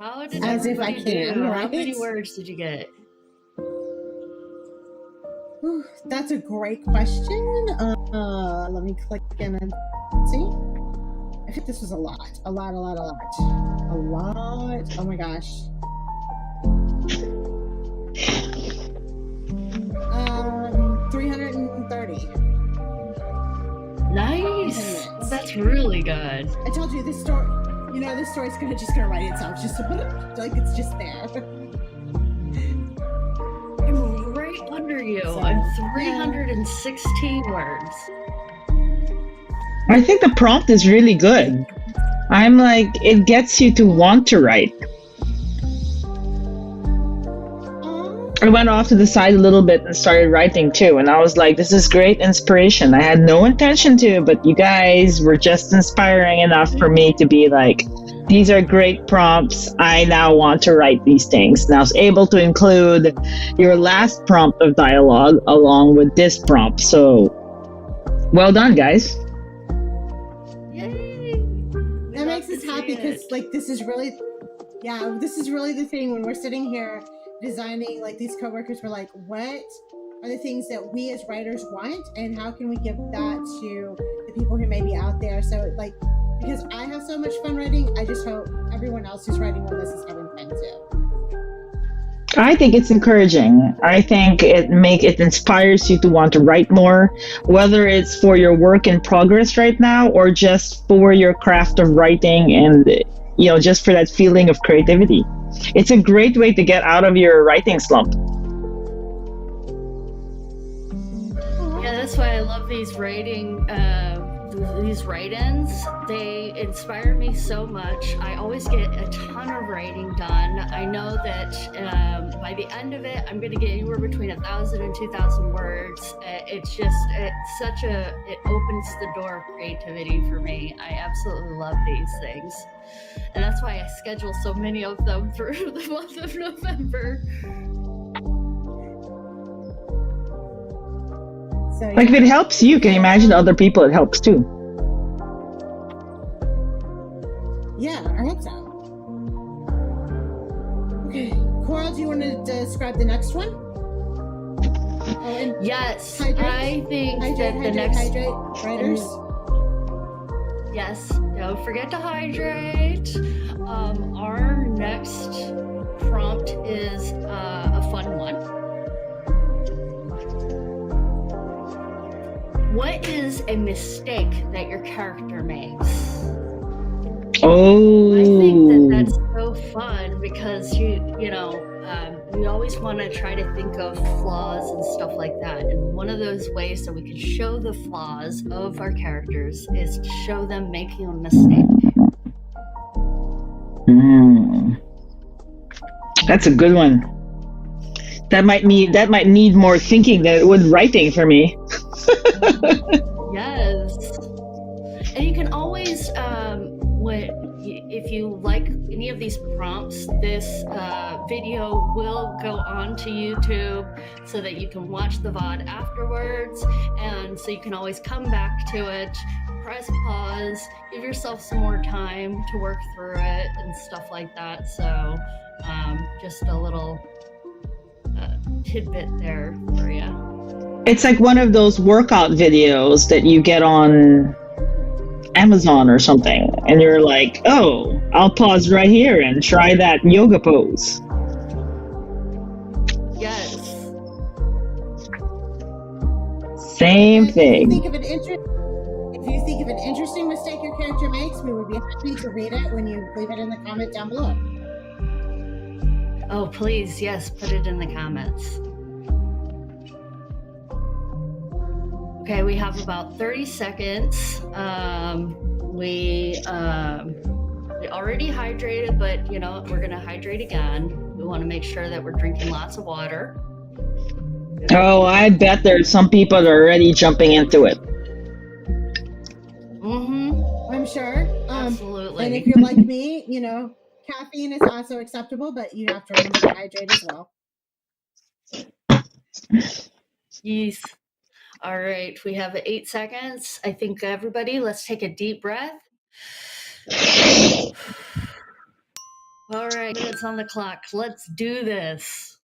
S1: How did
S2: As if I
S1: everybody
S2: can,
S1: do? How
S2: right?
S1: many words did you get?
S2: Whew, that's a great question. Let me click in and see. I think this was a lot. A lot. Oh my gosh. 330.
S1: Nice. That's really good.
S2: I told you this story. You know, this story's just gonna write itself. Just like it's just there.
S1: I'm right under you.
S2: So,
S1: I'm 316 words.
S3: I think the prompt is really good. I'm like, it gets you to want to write. I went off to the side a little bit and started writing too. And I was like, this is great inspiration. I had no intention to, but you guys were just inspiring enough for me to be like, these are great prompts. I now want to write these things. And I was able to include your last prompt of dialogue along with this prompt. So well done, guys.
S1: Yay!
S2: That makes us happy because like this is really the thing when we're sitting here designing, like these coworkers were like, what are the things that we as writers want and how can we give that to the people who may be out there? So like, because I have so much fun writing, I just hope everyone else who's writing on this is having fun too.
S3: I think it's encouraging. I think it inspires you to want to write more, whether it's for your work in progress right now or just for your craft of writing and, you know, just for that feeling of creativity. It's a great way to get out of your writing slump.
S1: Yeah, that's why I love these write-ins. They inspire me so much. I always get a ton of writing done. I know that by the end of it, I'm going to get anywhere between 1,000 and 2,000 words. It opens the door of creativity for me. I absolutely love these things. And that's why I schedule so many of them through the month of November.
S2: So,
S3: Like if it helps you, can you imagine other people it helps too?
S2: Yeah, I hope so. Okay, Coral, do you want to describe the next one? Oh, and
S1: Yes,
S2: hydrate,
S1: I think that the next
S2: hydrate, writers.
S1: Yes, don't forget to hydrate. Our next prompt is a fun one. What is a mistake that your character makes?
S3: Oh.
S1: I think that's so fun because we always want to try to think of flaws and stuff like that. And one of those ways that we can show the flaws of our characters is to show them making a mistake.
S3: That's a good one. That might need more thinking than it would writing for me.
S1: Yes. And you can always, if you like any of these prompts, this video will go on to YouTube so that you can watch the VOD afterwards. And so you can always come back to it, press pause, give yourself some more time to work through it and stuff like that. So just a little tidbit there for you.
S3: It's like one of those workout videos that you get on Amazon or something, and you're like, oh, I'll pause right here and try that yoga pose.
S1: Yes.
S3: Same thing.
S2: If you think of an interesting mistake your character makes, we would be happy to read it when you leave it in the comment down below.
S1: Oh, please, yes, put it in the comments. Okay, we have about 30 seconds. We already hydrated, but we're gonna hydrate again. We want to make sure that we're drinking lots of water.
S3: Oh, I bet there's some people that are already jumping into it.
S1: Mm-hmm.
S2: I'm sure.
S1: Absolutely.
S2: And if you're like me, Caffeine is also acceptable, but you have to remember to hydrate as well.
S1: Yes. All right. We have 8 seconds. I think everybody, let's take a deep breath. All right. Minutes on the clock. Let's do this.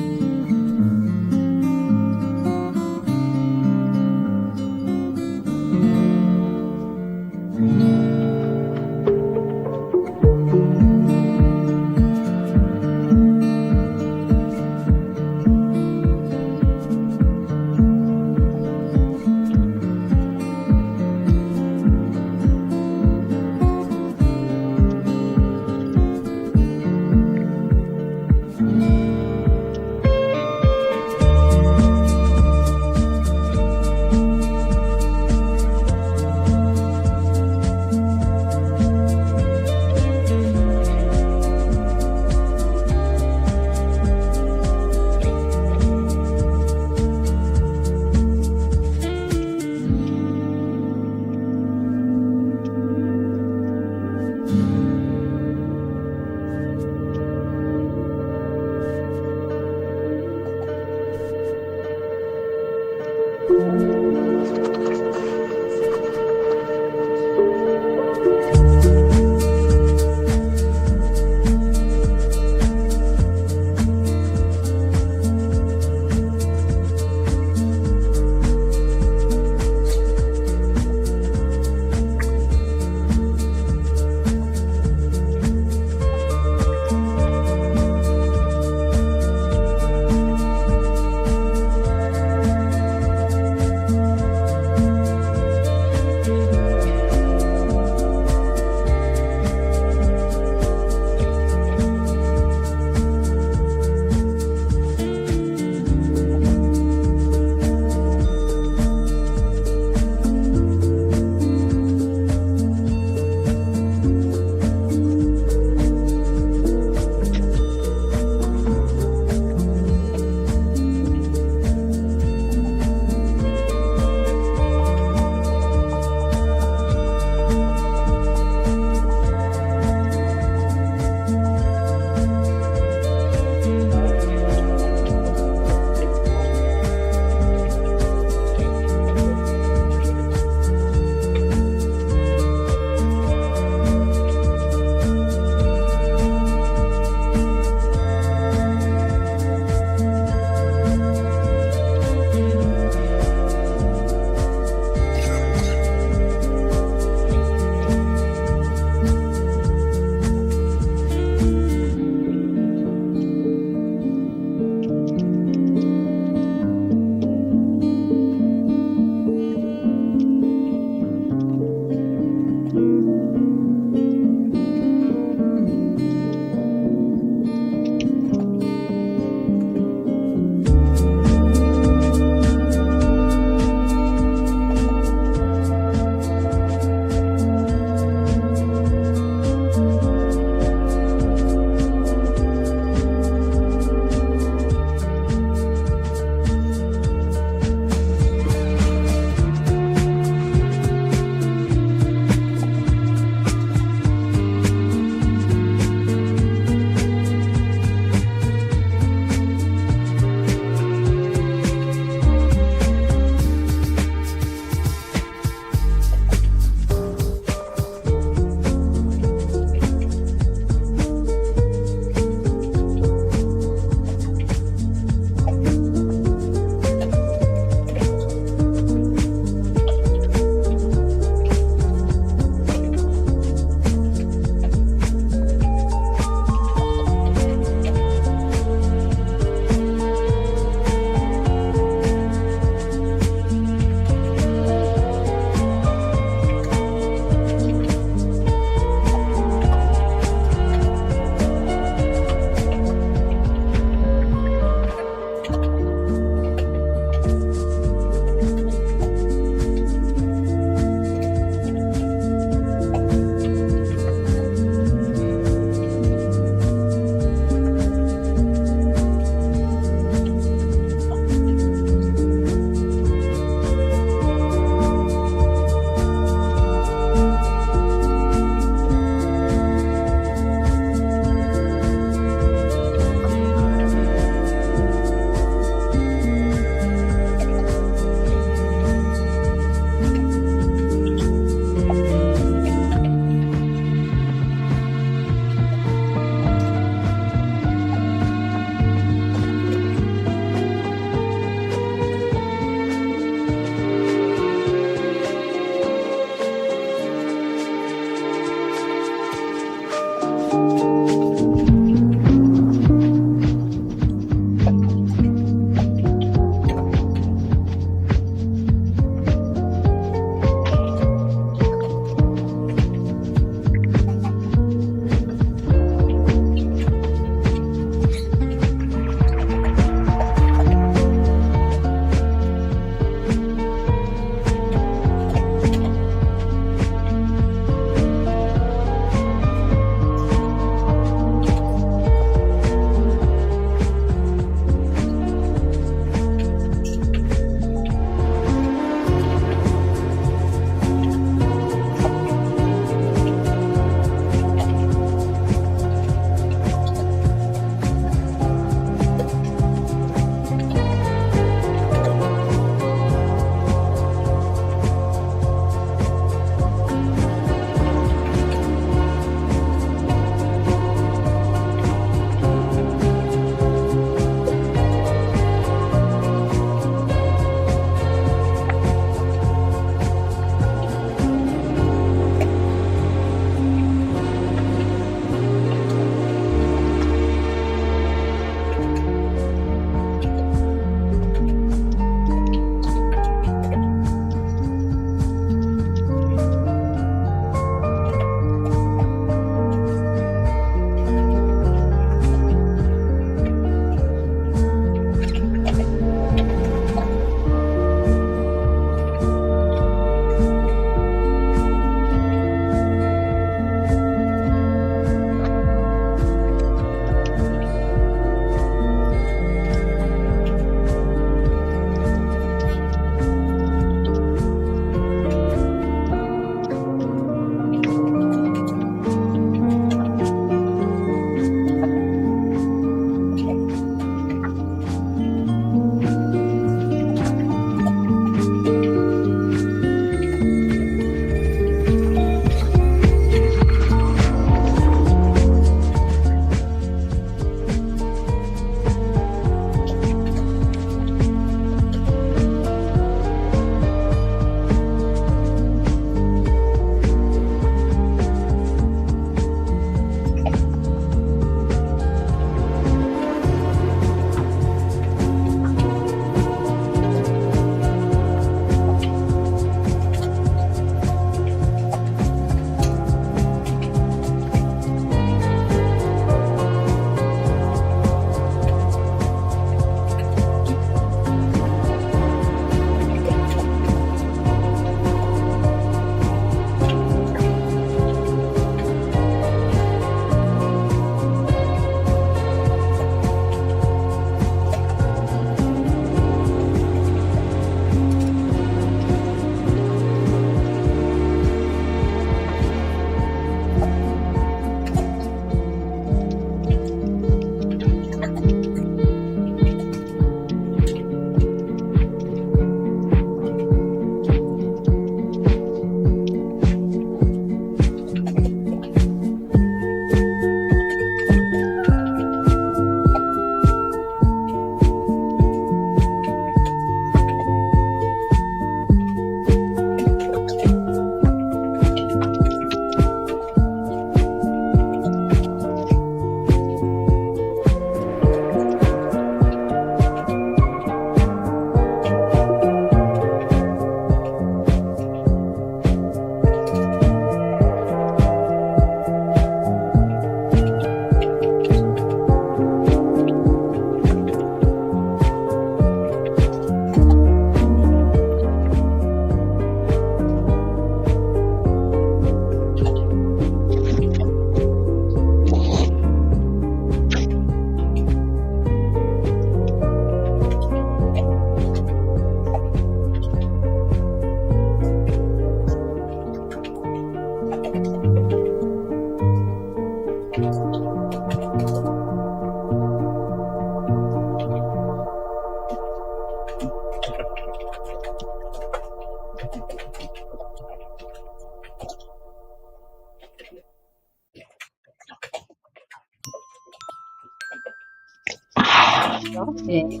S1: Okay.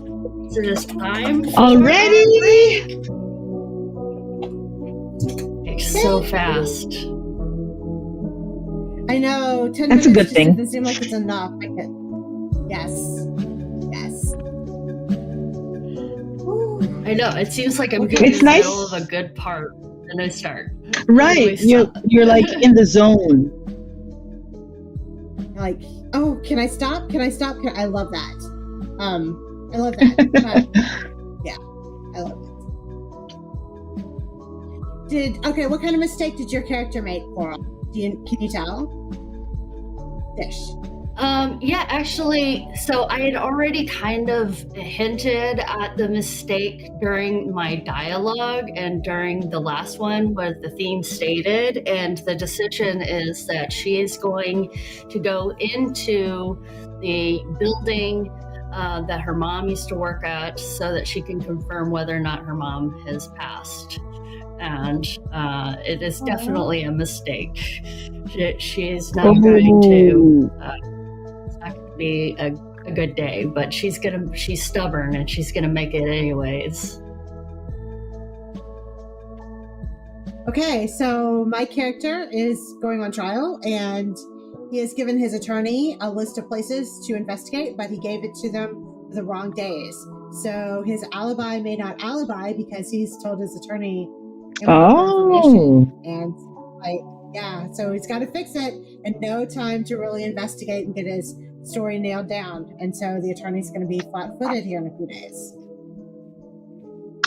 S1: Says I'm
S3: Already?
S1: It's so fast.
S2: I know 10
S3: That's
S2: minutes
S3: a good
S2: just
S3: thing.
S2: doesn't seem like it's enough. Yes.
S1: I know. It seems like I'm
S2: Okay.
S1: getting
S3: It's
S1: in the
S3: nice.
S1: middle of a good part, and I start.
S3: Right. You're like in the zone.
S2: Like, oh, can I stop? I love that. I love that. But, yeah, I love it. Okay, what kind of mistake did your character make, Coral? Can you tell? Fish.
S1: Yeah, actually, so I had already kind of hinted at the mistake during my dialogue and during the last one where the theme stated, and the decision is that she is going to go into the building that her mom used to work at so that she can confirm whether or not her mom has passed. And it is definitely a mistake. She is not going to... it's not going to be a good day, but she's stubborn and she's gonna make it anyways.
S2: Okay, so my character is going on trial, and he has given his attorney a list of places to investigate, but he gave it to them the wrong days. So his alibi may not alibi because he's told his attorney information. And so he's got to fix it, and no time to really investigate and get his story nailed down. And so the attorney's going to be flat-footed here in a few days.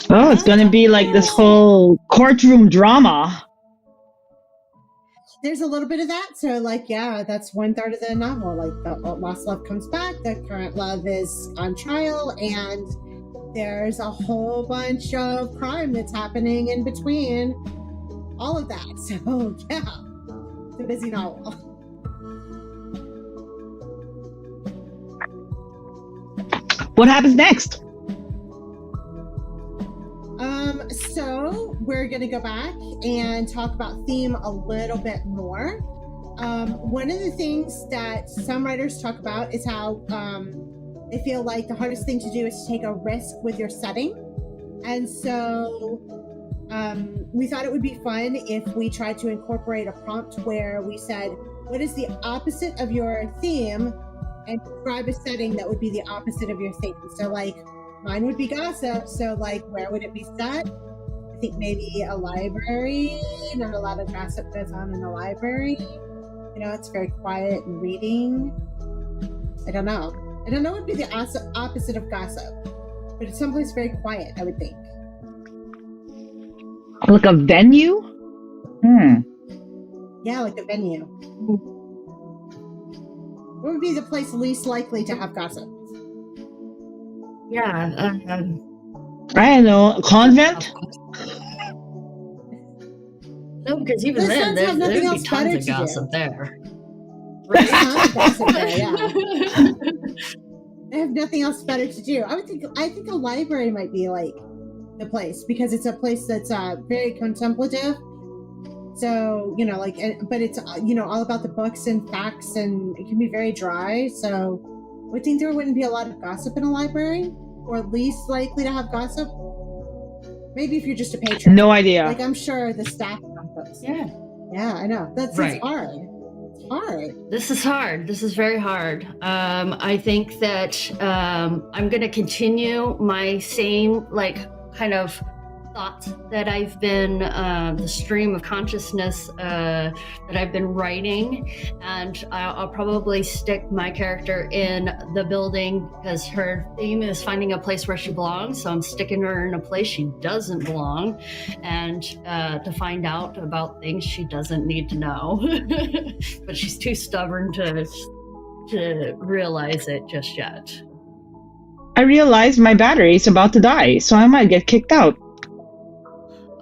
S3: Oh, it's going to be like this whole courtroom drama.
S2: There's a little bit of that. So, that's 1/3 of the novel. Like, the lost love comes back, the current love is on trial, and there's a whole bunch of crime that's happening in between all of that. So, yeah, it's a busy novel.
S3: What happens next?
S2: So we're going to go back and talk about theme a little bit more. One of the things that some writers talk about is how they feel like the hardest thing to do is to take a risk with your setting. And so we thought it would be fun if we tried to incorporate a prompt where we said, what is the opposite of your theme? And describe a setting that would be the opposite of your theme. So, mine would be gossip. So, where would it be set? I think maybe a library. Not a lot of gossip goes on in the library. It's very quiet and reading. I don't know what would be the opposite of gossip. But it's someplace very quiet, I would think.
S3: Like a venue?
S2: Yeah, like a venue. What would be the place least likely to have gossip?
S1: Yeah.
S3: I don't know. A convent?
S1: No, because even then, there'd be tons of gossip there.
S2: Right? Tons of gossip there, yeah. I have nothing else better to do. I think a library might be the place, because it's a place that's very contemplative. So, but it's, all about the books and facts, and it can be very dry. So I would think there wouldn't be a lot of gossip in a library, or least likely to have gossip. Maybe if you're just a patron.
S3: No idea.
S2: I'm sure the staff gossips.
S1: Yeah.
S2: Yeah, I know. That's
S1: right.
S2: Hard. It's hard.
S1: This is hard. This is very hard. I think that I'm going to continue my same, kind of thoughts that I've been, the stream of consciousness that I've been writing, and I'll probably stick my character in the building because her theme is finding a place where she belongs, so I'm sticking her in a place she doesn't belong, and to find out about things she doesn't need to know. But she's too stubborn to realize it just yet.
S3: I realized my battery is about to die, so I might get kicked out.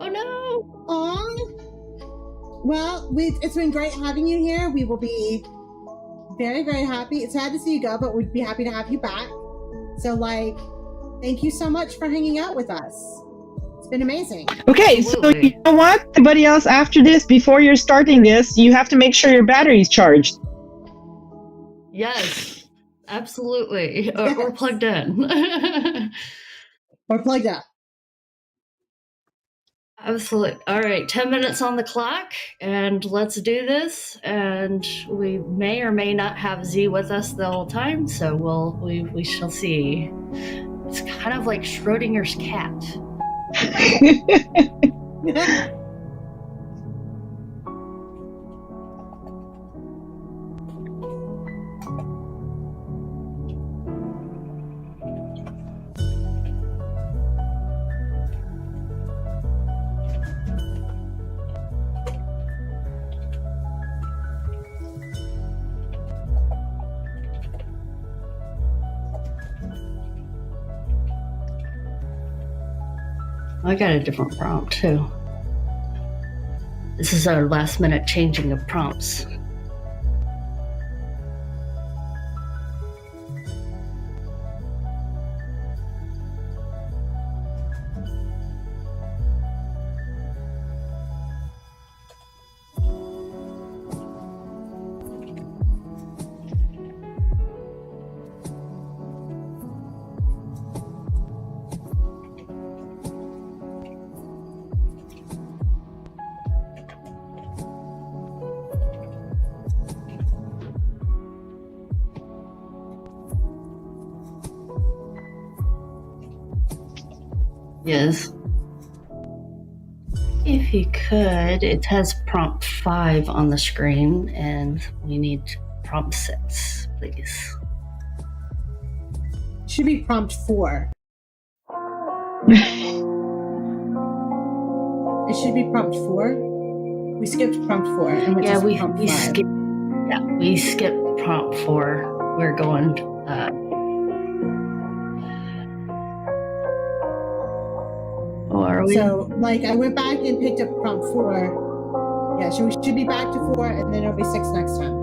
S1: Oh no!
S2: Aw. Well, it's been great having you here. We will be very, very happy. It's sad to see you go, but we'd be happy to have you back. So, thank you so much for hanging out with us. It's been amazing.
S3: Okay,
S1: Absolutely.
S3: So you know what? Everybody else, after this, before you're starting this, you have to make sure your battery's charged.
S1: Yes, absolutely. Or plugged in.
S2: Or plugged up.
S1: Absolutely. All right, 10 minutes on the clock, and let's do this. And we may or may not have Z with us the whole time, so we shall see. It's kind of like Schrodinger's cat. I got a different prompt too. This is our last minute changing of prompts. Yes. If you could, it has prompt 5 on the screen, and we need prompt 6, please.
S2: Should be prompt 4. It should be prompt 4. We skipped prompt 4 and went to prompt 5.
S1: We skipped prompt 4. We're going.
S2: So, like, I went back and picked up prompt 4. Yeah, so we should be back to 4, and then it'll be 6 next time.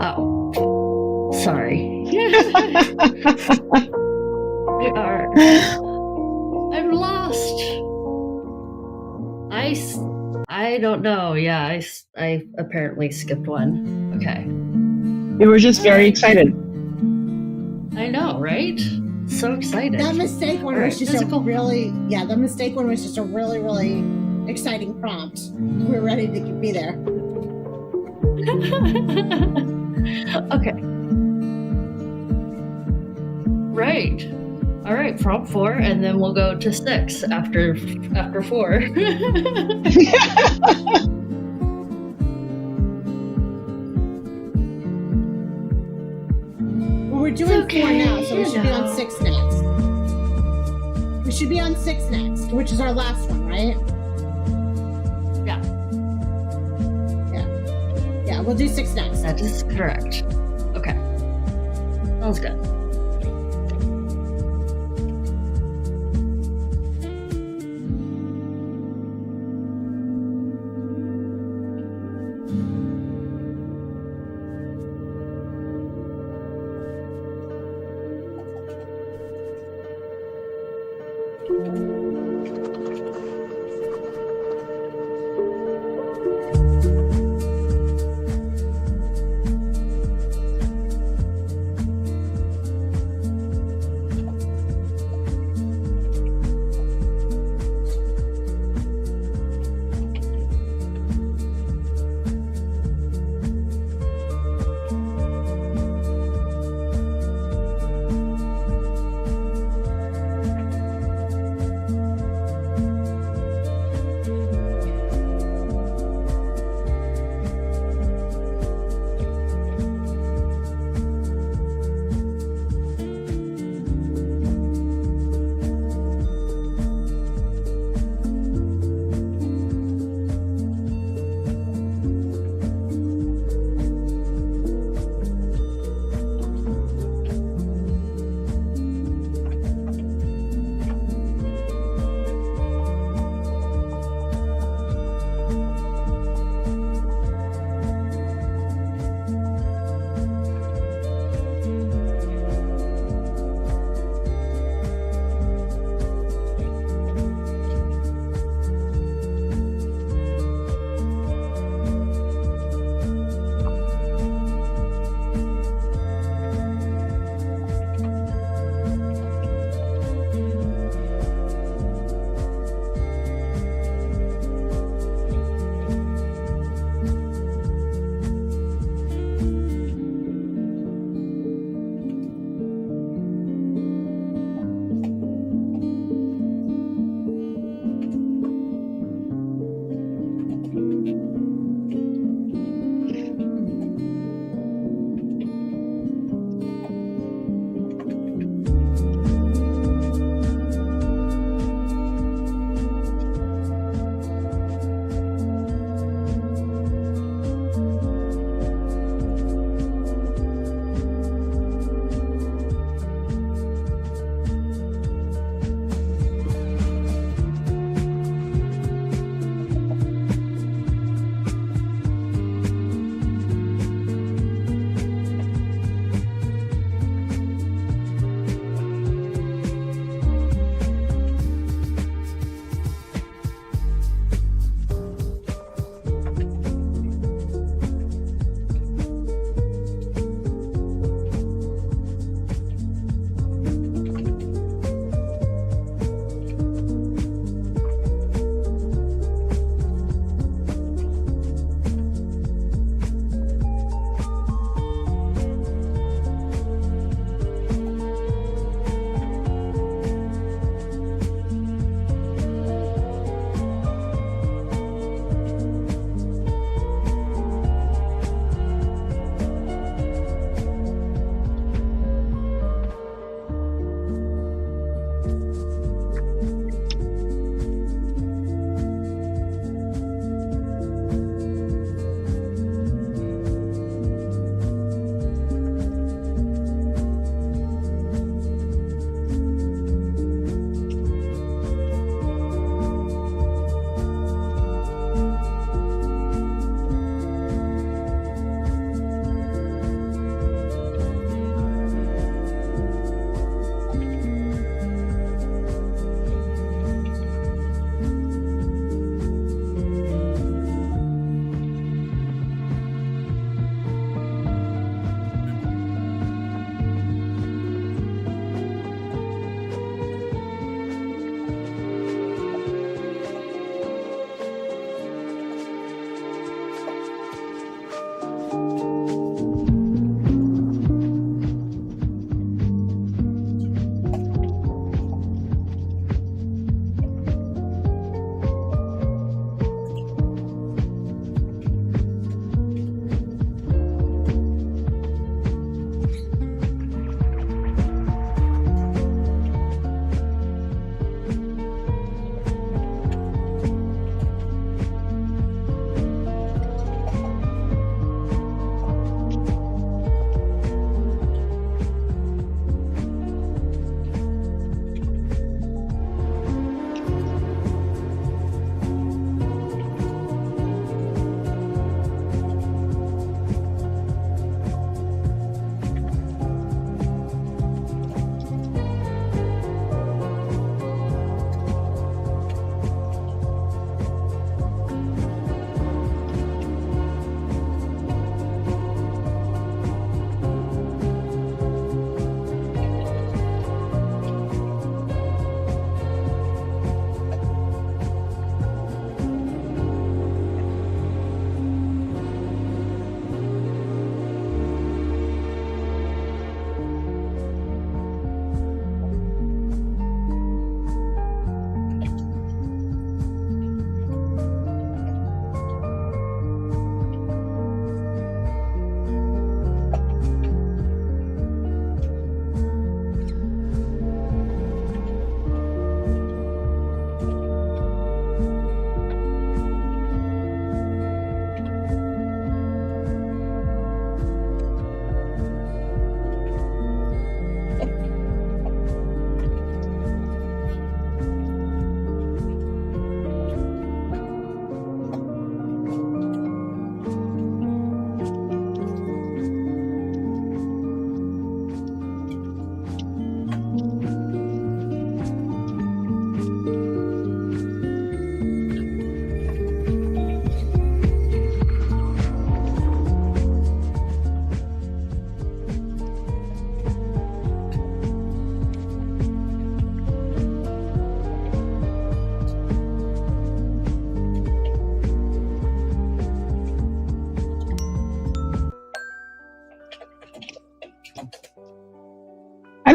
S1: Oh, sorry. I'm lost. I don't know. Yeah, I apparently skipped one. Okay.
S3: We were just very excited.
S1: I know, right? So excited.
S2: That mistake one was just that mistake one was just a really, really exciting prompt. We were ready to be there.
S1: Okay. Right. All right, prompt 4, and then we'll go to 6 after 4.
S2: We're doing 4 now, so we should be on 6 next. We should be on 6 next, which is our last one, right?
S1: Yeah.
S2: Yeah, we'll do 6 next.
S1: That is correct. Okay. Sounds good.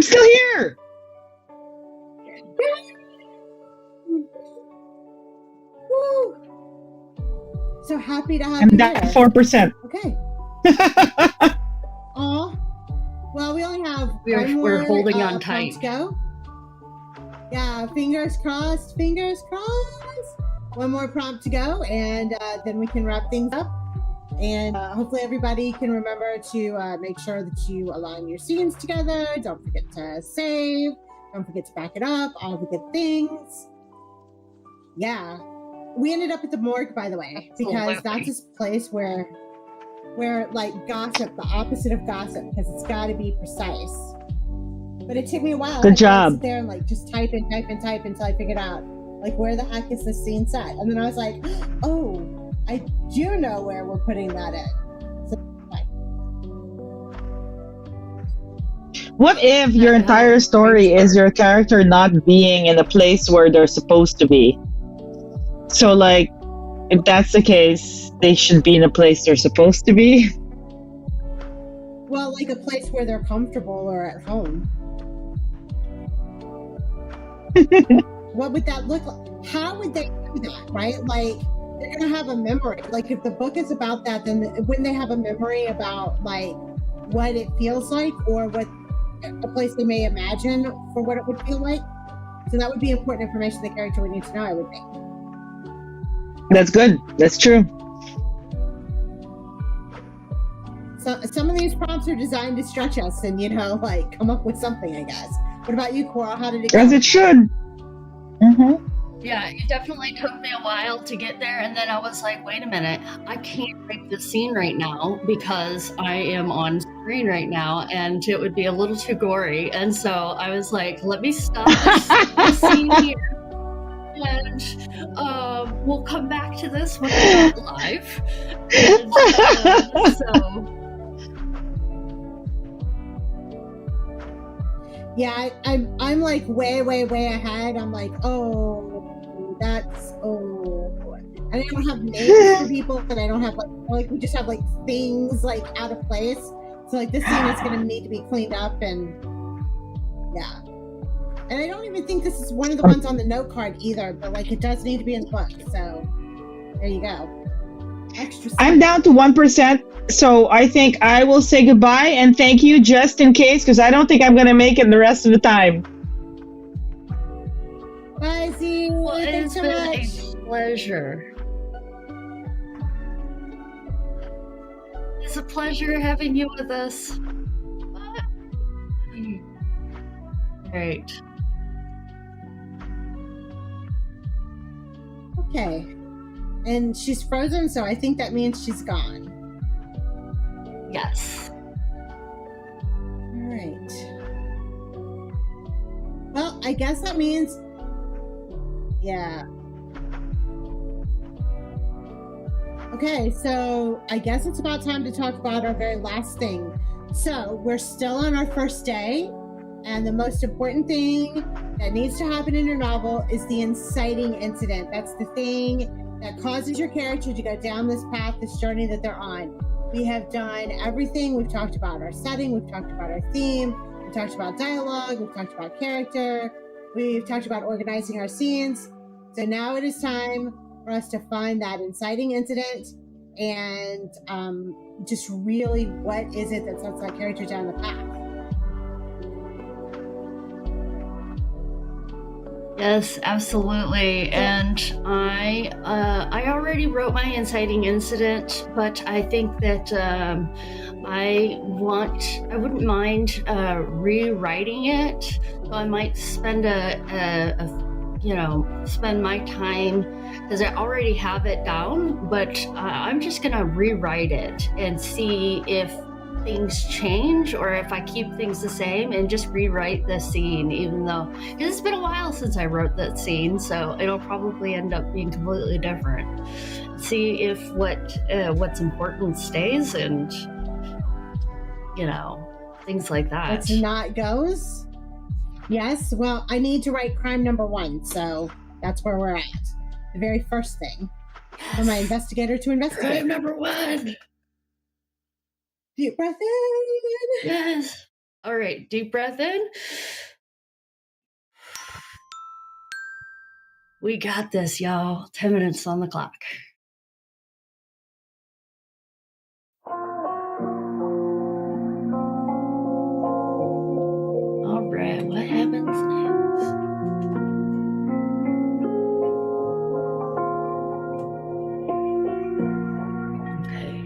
S3: still here.
S2: Woo. So happy to have
S3: And
S2: you
S3: that
S2: here.
S3: 4%.
S2: Okay. Aw. Well, we only have
S1: We're
S2: one more
S1: holding on
S2: prompt
S1: tight.
S2: to go. Yeah, fingers crossed, fingers crossed. One more prompt to go, and then we can wrap things up. And hopefully everybody can remember to make sure that you align your scenes together. Don't forget to save. Don't forget to back it up. All the good things. Yeah. We ended up at the morgue, by the way, because that's this place where like gossip, the opposite of gossip, because it's got to be precise. But it took me a while.
S3: Good
S2: I had to
S3: job.
S2: sit there and like just type and type and type until I figured out like where the heck is this scene set. And then I was like, oh, I do know where we're putting that in. So, like,
S3: What if your entire story is your character not being in the place where they're supposed to be? So, like, if that's the case, they should be in a place they're supposed to be.
S2: well, like a place where they're comfortable or at home. What would that look like? How would they do that, right? Like, they're going to have a memory. Like, if the book is about that, then wouldn't they have a memory about, like, what it feels like or what a place they may imagine for what it would feel like? So that would be important information the character would need to know, I would think.
S3: That's good. That's true.
S2: So some of these prompts are designed to stretch us and, like, come up with something, I guess. What about you, Cora? How did it go?
S3: As it should. Mm-hmm.
S1: Yeah, it definitely took me a while to get there, and then I was like, wait a minute, I can't write this scene right now because I am on screen right now, and it would be a little too gory. And so I was like, let me stop this scene here, and we'll come back to this when I'm live. And, so...
S2: Yeah, I'm like way ahead. I'm like, and I don't have names for people, and I don't have like we just have like things like out of place. So like this scene is gonna need to be cleaned up, and yeah. And I don't even think this is one of the ones on the note card either, but like it does need to be in the book. So there you go. Extra.
S3: I'm down to 1%, so I think I will say goodbye and thank you just in case, because I don't think I'm going to make it the rest of the time.
S2: Bye, Z.
S1: Well,
S2: Thanks
S1: it's
S2: so
S1: been
S2: much.
S1: a pleasure. It's a pleasure having you with us. Great.
S2: Okay. And she's frozen, so I think that means she's gone.
S1: Yes.
S2: All right. Well, I guess that means... Yeah. Okay, so I guess it's about time to talk about our very last thing. So we're still on our first day, and the most important thing that needs to happen in your novel is the inciting incident. That's the thing that causes your character to go down this path, this journey that they're on. We have done everything. We've talked about our setting. We've talked about our theme. We've talked about dialogue. We've talked about character. We've talked about organizing our scenes. So now it is time for us to find that inciting incident and just really what is it that sets that character down the path.
S1: Yes, absolutely. And I already wrote my inciting incident, but I think that I wouldn't mind rewriting it. So I might spend spend my time, because I already have it down, but I'm just gonna rewrite it and see if things change or if I keep things the same and just rewrite the scene, even though because it's been a while since I wrote that scene, so it'll probably end up being completely different. See if what's important stays and things like that.
S2: What's not goes. Yes, well, I need to write crime number 1, so that's where we're at. The very first thing for my investigator to investigate.
S1: Crime number 1.
S2: Deep breath in.
S1: Yes. All right, deep breath in. We got this, y'all. 10 minutes on the clock. All right, what happens next? Okay.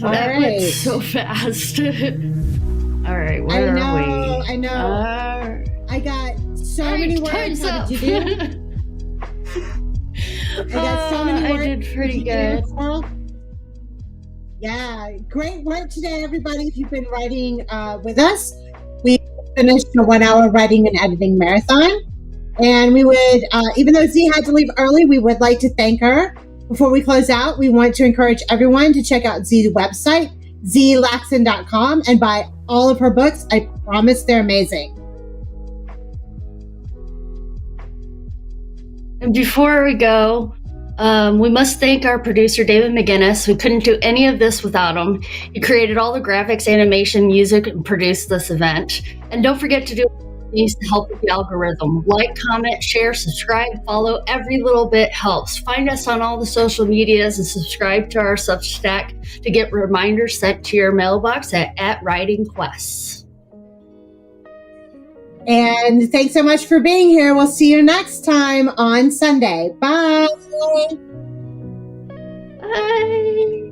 S1: That went so fast. All right, where are we?
S2: I know. I got so many words. How did you do? I got so many words.
S1: I did pretty good.
S2: Yeah, great work today, everybody. If you've been writing with us, we finished a 1-hour writing and editing marathon. And we would, even though Z had to leave early, we would like to thank her Before we close out, we want to encourage everyone to check out Z's website, zlacson.com, and buy all of her books. I promise they're amazing.
S1: And before we go, we must thank our producer, David McGinnis. We couldn't do any of this without him. He created all the graphics, animation, music, and produced this event. And don't forget to do things to help with the algorithm. Like, comment, share, subscribe, follow. Every little bit helps. Find us on all the social medias and subscribe to our Substack to get reminders sent to your mailbox at Writing Quests.
S2: And thanks so much for being here. We'll see you next time on Sunday. Bye.
S1: Bye.